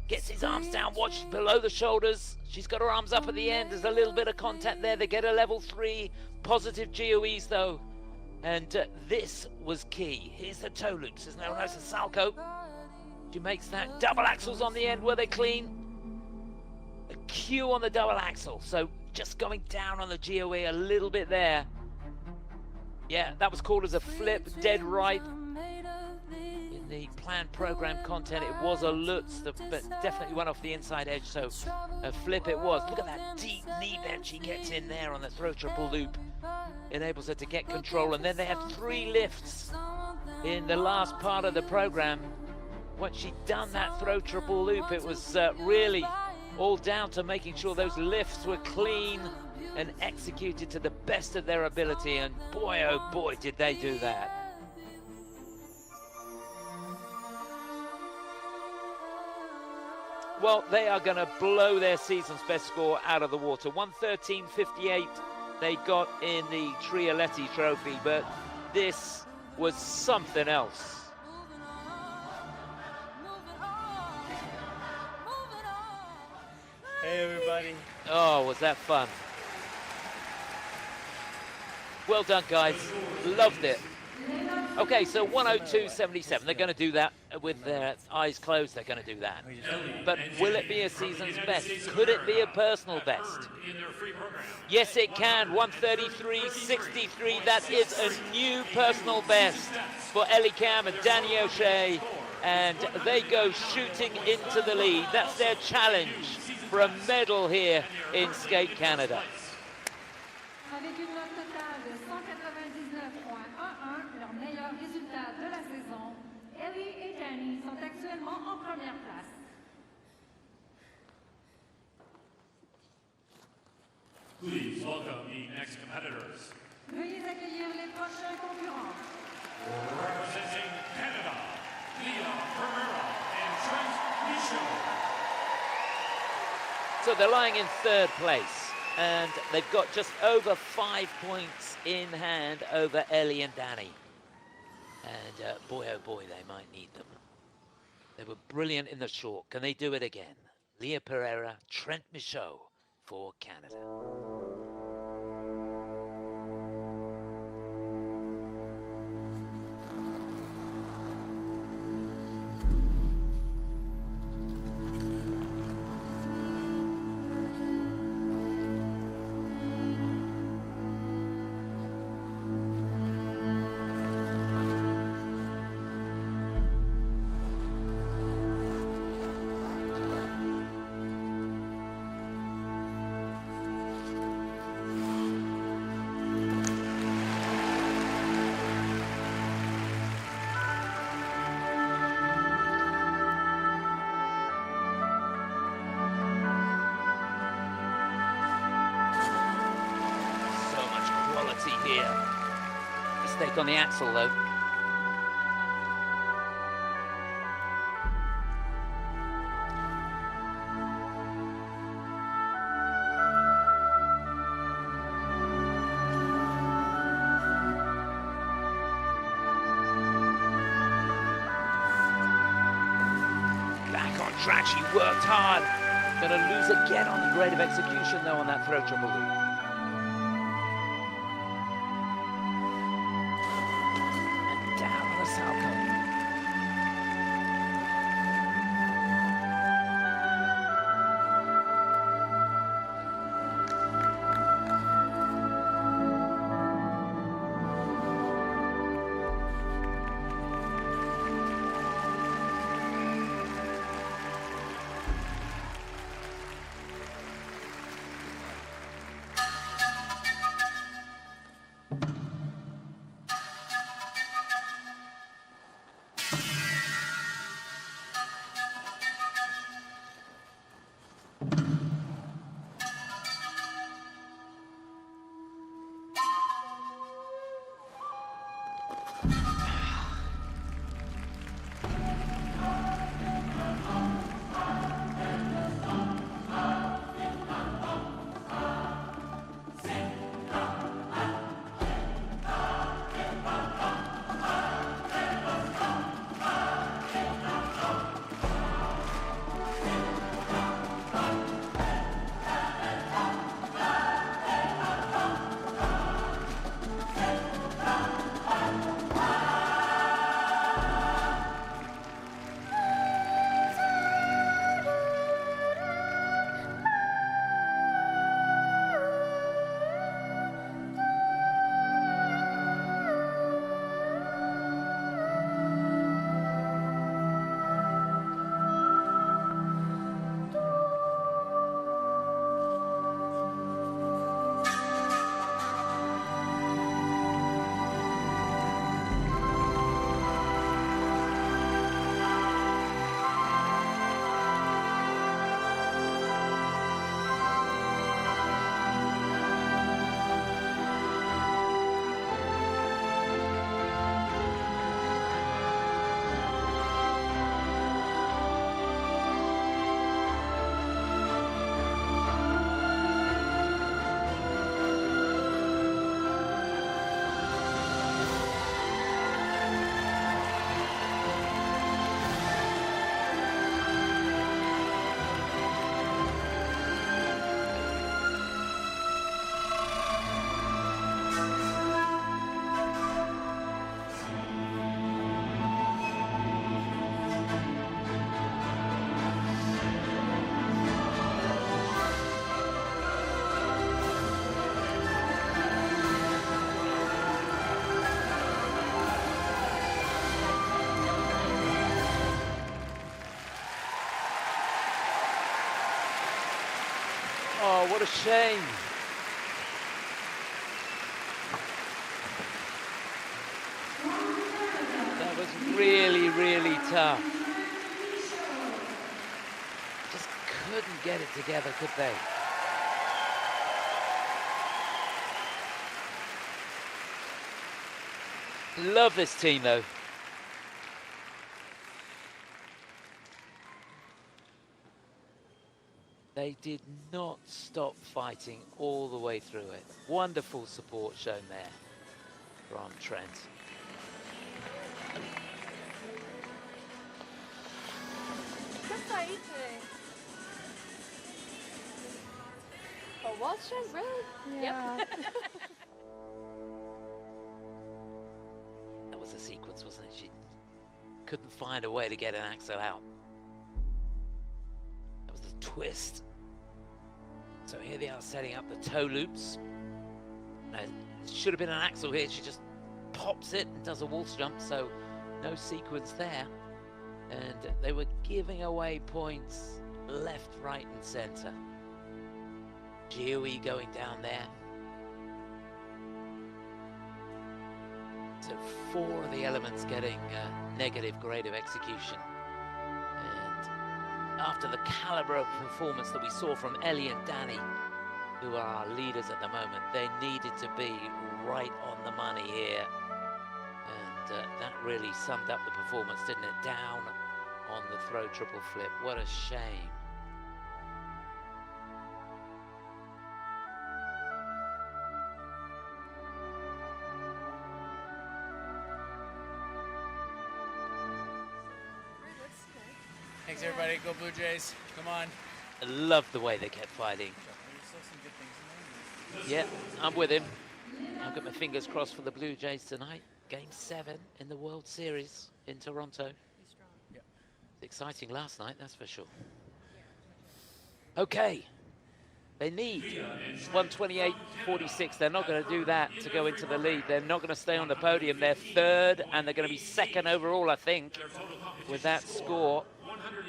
Gets his arms down, watch below the shoulders. She's got her arms up at the end. There's a little bit of contact there. They get a level 3. Positive GOEs though. And this was key. Here's the toe loops. There's no nice Salco. She makes that. Double axels on the end. Were they clean? A Q on the double axel. So just going down on the GOE a little bit there. Yeah, that was called as a flip, dead right. In the planned program content, it was a Lutz, but definitely went off the inside edge, so a flip it was. Look at that deep knee bend she gets in there on the throw triple loop. Enables her to get control, and then they have 3 lifts in the last part of the program. Once she'd done that throw triple loop, it was really all down to making sure those lifts were clean and executed to the best of their ability, and boy oh boy did they do that. Well, they are going to blow their season's best score out of the water. 113.58 they got in the Trioletti trophy, but this was something else. Hey everybody. Oh, was that fun. Well done, guys. Loved it. Okay, so 102.77. They're going to do that with their eyes closed. They're going to do that. But will it be a season's best? Could it be a personal best? Yes, it can. 133.63. That is a new personal best for Ellie Cam and Danny O'Shea. And they go shooting into the lead. That's their challenge for a medal here in Skate Canada. Avec une note totale de 199.11, leur meilleur résultat de la saison, Ellie et Danny sont actuellement en première place. Please welcome the next competitors. Veuillez accueillir les prochains concurrents. Representing Canada, Leah Pereira and Trent Michaud. So they're lying in 3rd place, and they've got just over 5 points in hand over Ellie and Danny. And boy, oh boy, they might need them. They were brilliant in the short. Can they do it again? Leah Pereira, Trent Michaud for Canada. Here. Mistake on the axle though. Back on track, she worked hard. Gonna lose again on the grade of execution though on that throw triple loop. a shame. That was really, really tough. Just couldn't get it together, could they? Love this team, though. They did not stop fighting all the way through it. Wonderful support shown there from Trent. Good fight today. Oh, Walsh, really? Yeah. Yep. That was a sequence, wasn't it? She couldn't find a way to get an axel out. That was the twist. So here they are setting up the toe loops. It should have been an axel here. She just pops it and does a waltz jump, so no sequence there. And they were giving away points left, right, and center. Jiui going down there. So 4 of the elements getting a negative grade of execution. And after the caliber of performance that we saw from Ellie and Danny, who are our leaders at the moment, they needed to be right on the money here. And that really summed up the performance, didn't it? Down on the throw triple flip. What a shame. Thanks, everybody. Go Blue Jays. Come on. I love the way they kept fighting. Yeah, I'm with him. I've got my fingers crossed for the Blue Jays tonight. Game 7 in the World Series in Toronto. Yeah. Exciting last night, that's for sure. Okay. They need 128.46. They're not going to do that to go into the lead. They're not going to stay on the podium. They're 3rd, and they're going to be 2nd overall, I think, with that score.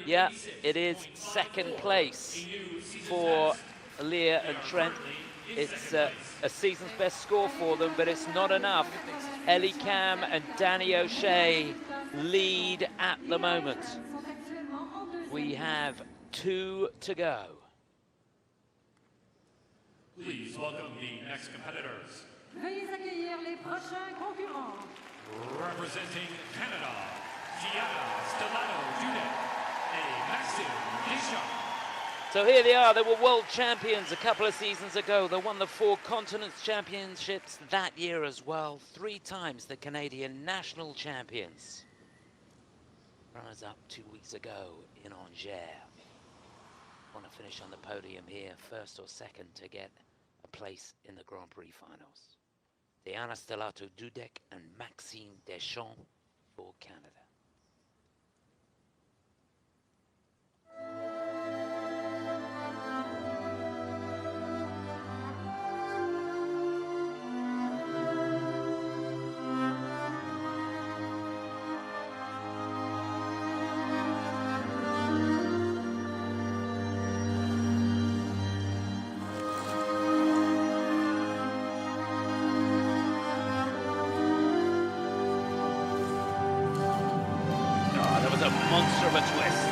Yeah, it is 2nd place for Leah and Trent. It's a season's best score for them, but it's not enough. Ellie Cam and Danny O'Shea lead at the moment. We have 2 to go. Please welcome the next competitors. Veuillez accueillir les prochains concurrents. Representing Canada, Stellato-Dudek and Deschamps. So here they are. They were world champions a couple of seasons ago. They won the 4 Continents Championships that year as well. 3 times the Canadian national champions. Runners-up 2 weeks ago in Angers. Want to finish on the podium here, 1st or 2nd, to get a place in the Grand Prix finals. Diana Stellato-Dudek and Maxime Deschamps for Canada. Monster of a twist.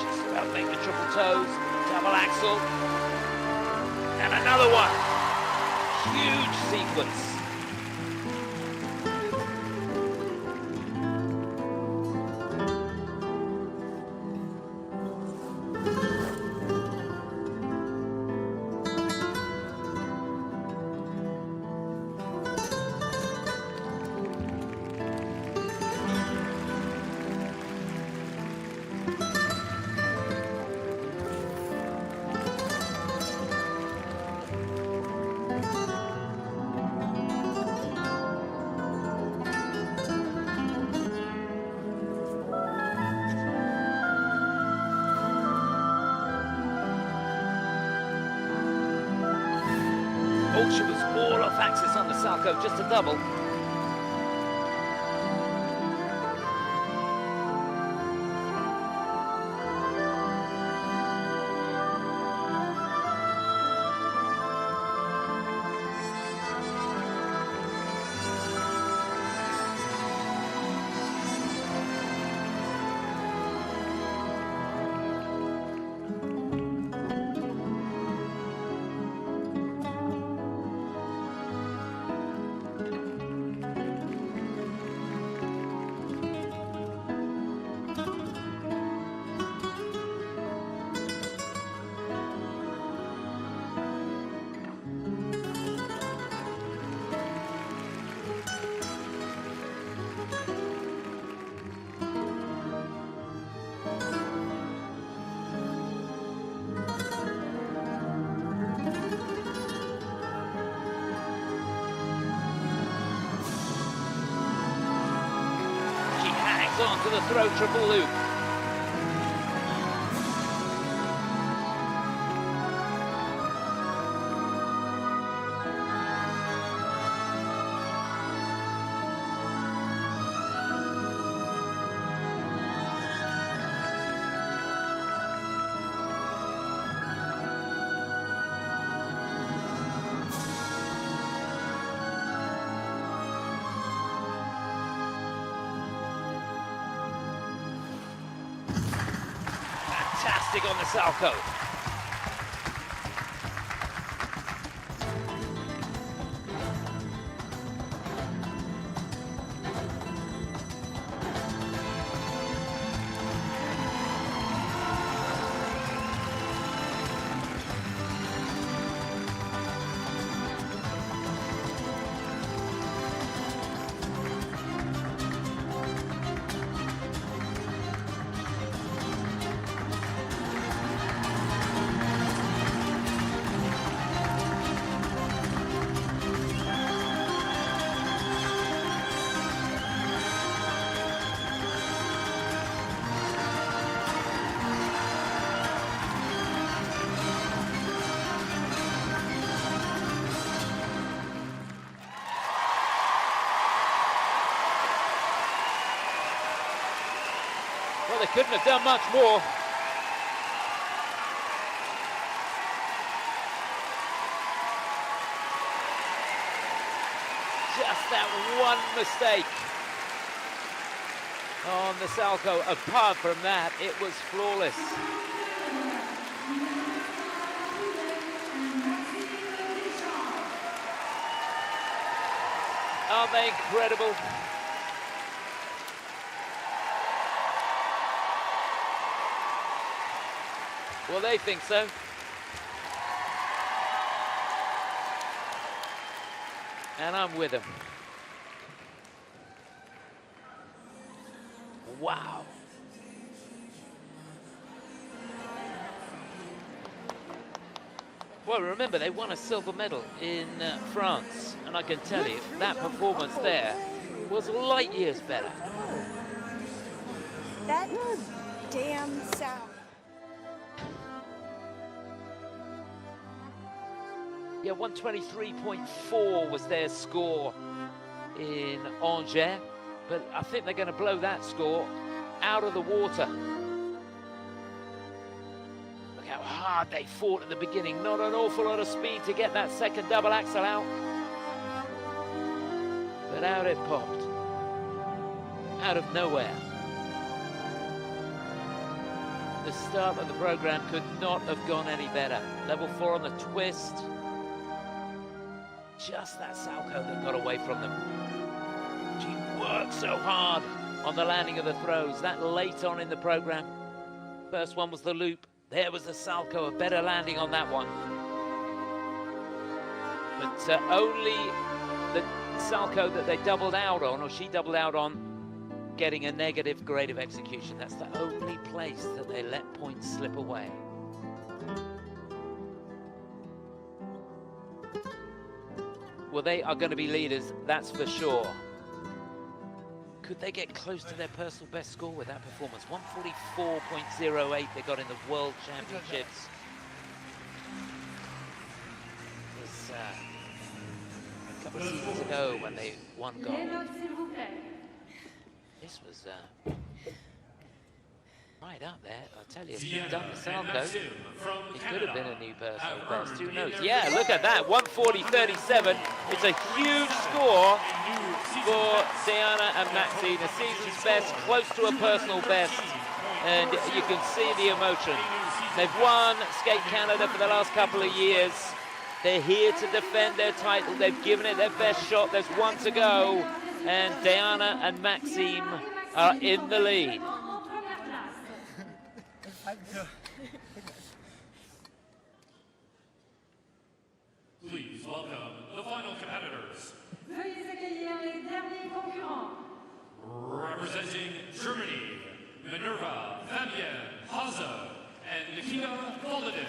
Just about make the triple toes, double axel, and another one. Huge sequence. Oh, she was all off axis on the Salchow, just a double. On to the throw triple loop. Fantastic on the Salchow. Well, they couldn't have done much more. Just that one mistake on the Salchow. Apart from that, it was flawless. Aren't they incredible? Well, they think so. And I'm with them. Wow. Well, remember, they won a silver medal in France. And I can tell you, that performance there was light years better. That damn sound. Yeah, 123.4 was their score in Angers, but I think they're going to blow that score out of the water. Look how hard they fought at the beginning. Not an awful lot of speed to get that second double axel out. But out it popped. Out of nowhere. The start of the program could not have gone any better. Level 4 on the twist. Just that Salchow that got away from them. She worked so hard on the landing of the throws. That late on in the program. First one was the loop. There was the Salchow, a better landing on that one. But only the Salchow that they doubled out on, or she doubled out on, getting a negative grade of execution. That's the only place that they let points slip away. Well, they are going to be leaders, that's for sure. Could they get close to their personal best score with that performance? 144.08 they got in the World Championships. It's couple of seasons ago when they won gold. Les notes, s'il vous plaît. This was right up there. I'll tell you, if you've done the Salco, it could have been a new personal best. Who knows? Yeah, look at that, 140.37. It's a huge score for Diana and Maxine. A season's best, close to a personal best. And you can see the emotion. They've won Skate Canada for the last couple of years. They're here to defend their title. They've given it their best shot. There's one to go. And Diana and Maxime are in the lead. Please welcome the final competitors. Veuillez accueillir les derniers concurrents. Representing Germany, Minerva, Fabienne, Hase, and Volodin.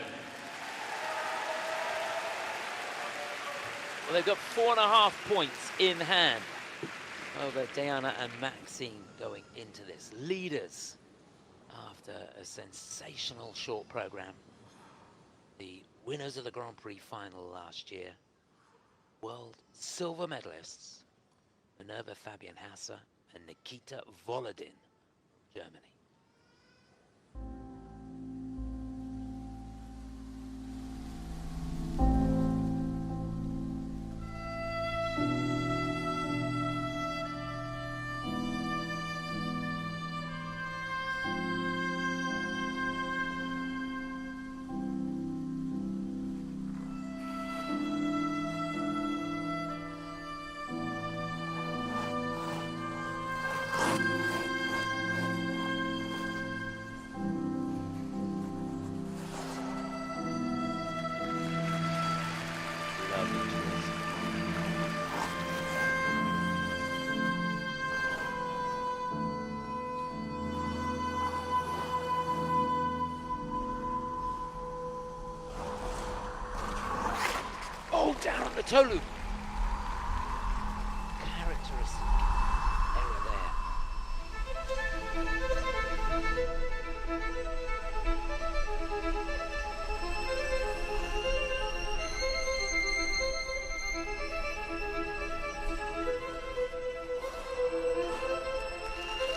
Well, they've got 4.5 points in hand over Diana and Maxine going into this. Leaders after a sensational short program. The winners of the Grand Prix final last year, world silver medalists, Minerva Fabienne Hase and Nikita Volodin, Germany. Down on the toe loop. Characteristic error there.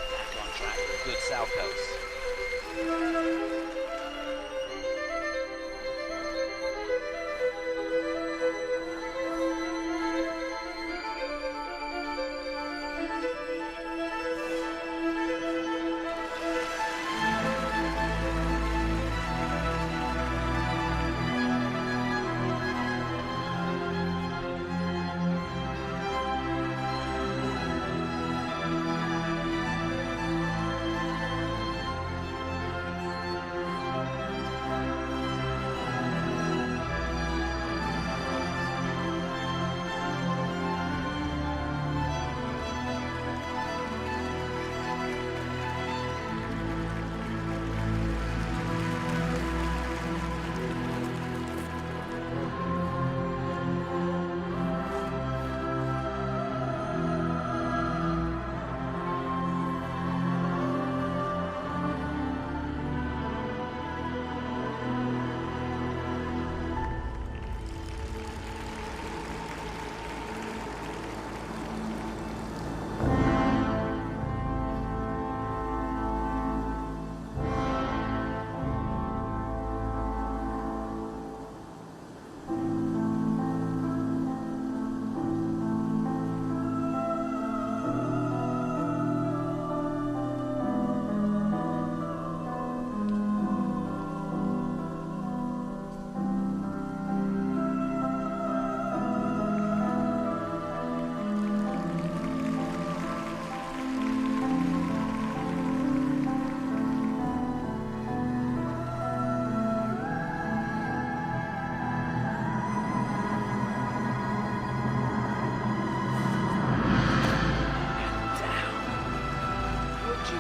Back on track with good Salcos.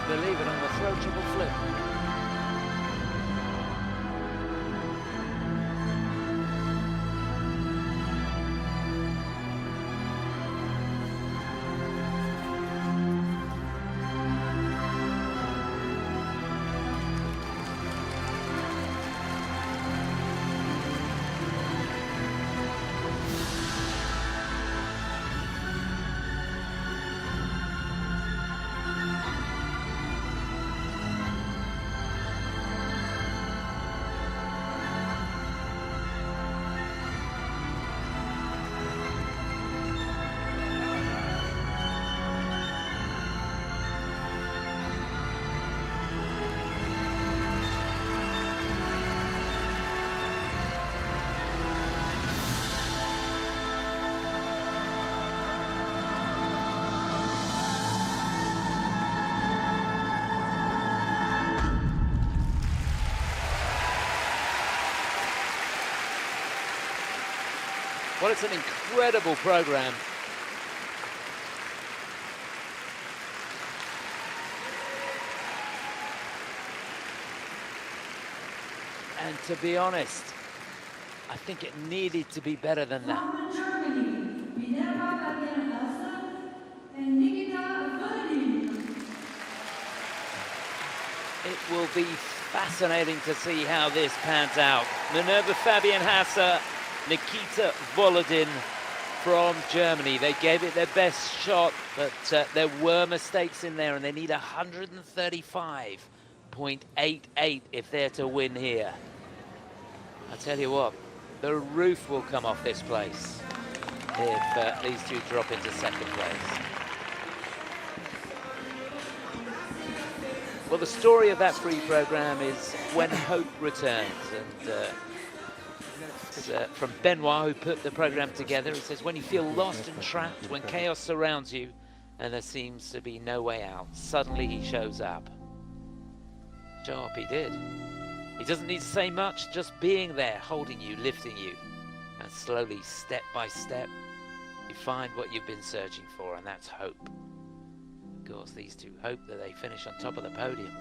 Believe it on the throw triple flip. Well, it's an incredible program. And to be honest, I think it needed to be better than that. From Germany, Vaipan-Law and Digby. It will be fascinating to see how this pans out. Minerva Fabian Hase, Nikita Volodin from Germany. They gave it their best shot, but there were mistakes in there, and they need 135.88 if they're to win here. I tell you what, the roof will come off this place if these two drop into second place. Well, the story of that free program is When Hope Returns, and from Benoit, who put the program together. He says, when you feel lost and trapped, when chaos surrounds you and there seems to be no way out, suddenly he shows up. Show up he did. He doesn't need to say much, just being there, holding you, lifting you. And slowly, step by step, you find what you've been searching for, and that's hope. Of course, these two hope that they finish on top of the podium.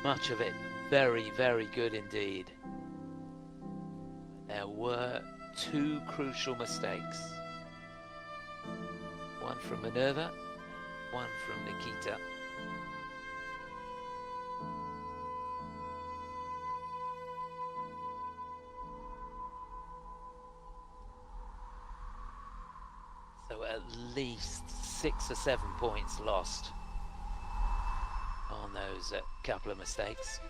Much of it very, very good indeed. There were two crucial mistakes. One from Minerva, one from Nikita. So at least 6 or 7 points lost on those couple of mistakes.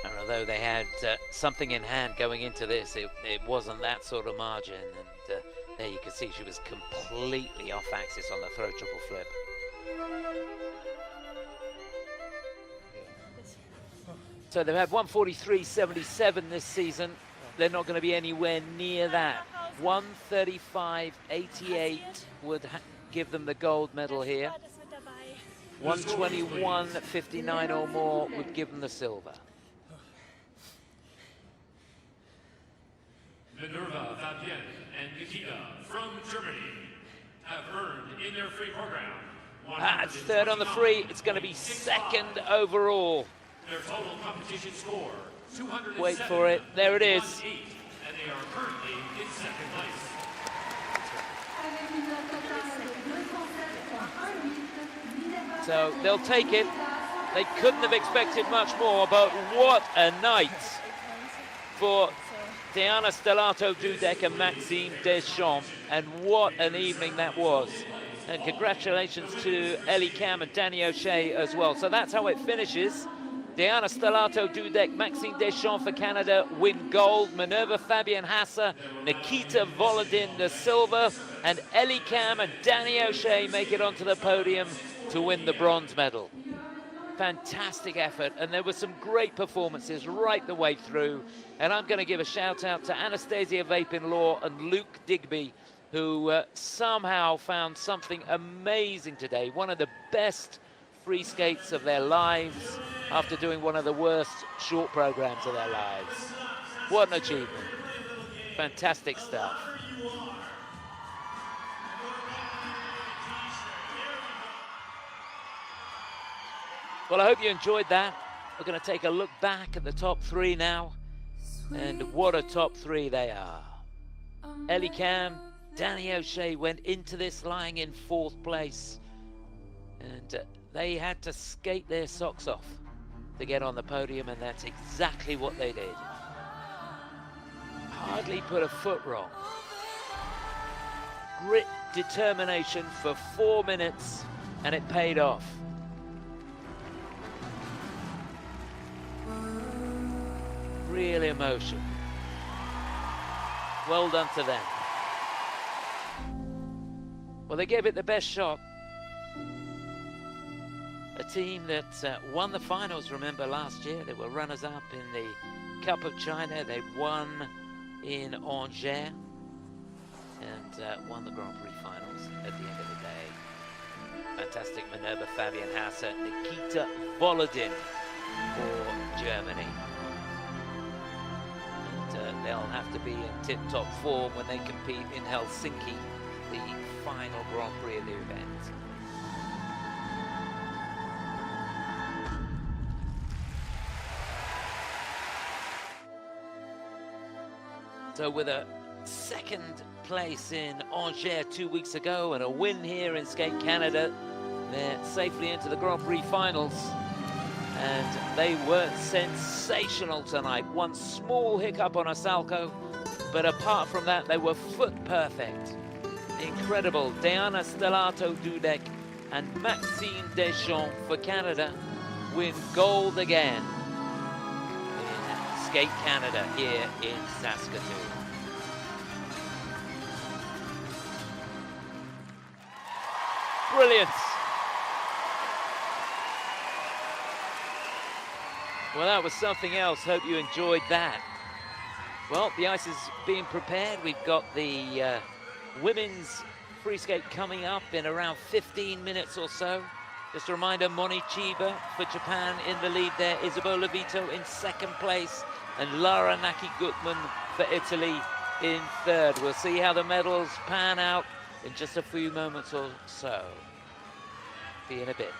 And although they had something in hand going into this, it wasn't that sort of margin. And there you can see she was completely off axis on the throw triple flip. So they've had 143.77 this season. They're not going to be anywhere near that. 135.88 would give them the gold medal here. 121.59 or more would give them the silver. Minerva Fabian and Nikita from Germany have earned in their free program. It's third on the free. It's going to be second overall. Their total competition score, 207. Wait for it. There it is. And they are currently in second place. So they'll take it. They couldn't have expected much more, but what a night for Diana Stellato-Dudek and Maxime Deschamps, and what an evening that was. And congratulations to Ellie Cam and Danny O'Shea as well. So that's how it finishes. Diana Stellato-Dudek, Maxime Deschamps for Canada win gold. Minerva Fabian Hase, Nikita Volodin the silver, and Ellie Cam and Danny O'Shea make it onto the podium to win the bronze medal. Fantastic effort, and there were some great performances right the way through. And I'm going to give a shout out to Anastasia Vaipan-Law and Luke Digby, who somehow found something amazing today. One of the best free skates of their lives after doing one of the worst short programs of their lives. What an achievement. Fantastic stuff. Well, I hope you enjoyed that. We're going to take a look back at the top three now. And what a top three they are. Ellie Cam, Danny O'Shea went into this lying in 4th place. And they had to skate their socks off to get on the podium, and that's exactly what they did. Hardly put a foot wrong. Grit, determination for 4 minutes, and it paid off. Real emotion. Well done to them. Well, they gave it the best shot. A team that won the finals, remember, last year. They were runners-up in the Cup of China. They won in Angers and won the Grand Prix finals at the end of the day. fantastic maneuver, Fabian Hase, Nikita Volodin for Germany. And they'll have to be in tip-top form when they compete in Helsinki, the final Grand Prix of the event. So with a second place in Angers 2 weeks ago and a win here in Skate Canada, they're safely into the Grand Prix finals. And they were sensational tonight. One small hiccup on a Salco, but apart from that, they were foot perfect. Incredible. Diana Stellato-Dudek and Maxime Deschamps for Canada win gold again in Skate Canada here in Saskatoon. Brilliant. Well, that was something else. Hope you enjoyed that. Well, the ice is being prepared. We've got the women's free skate coming up in around 15 minutes or so. Just a reminder, Moni Chiba for Japan in the lead there. Isabel Levito in second place. And Lara Naki-Gutman for Italy in third. We'll see how the medals pan out in just a few moments or so. See you in a bit.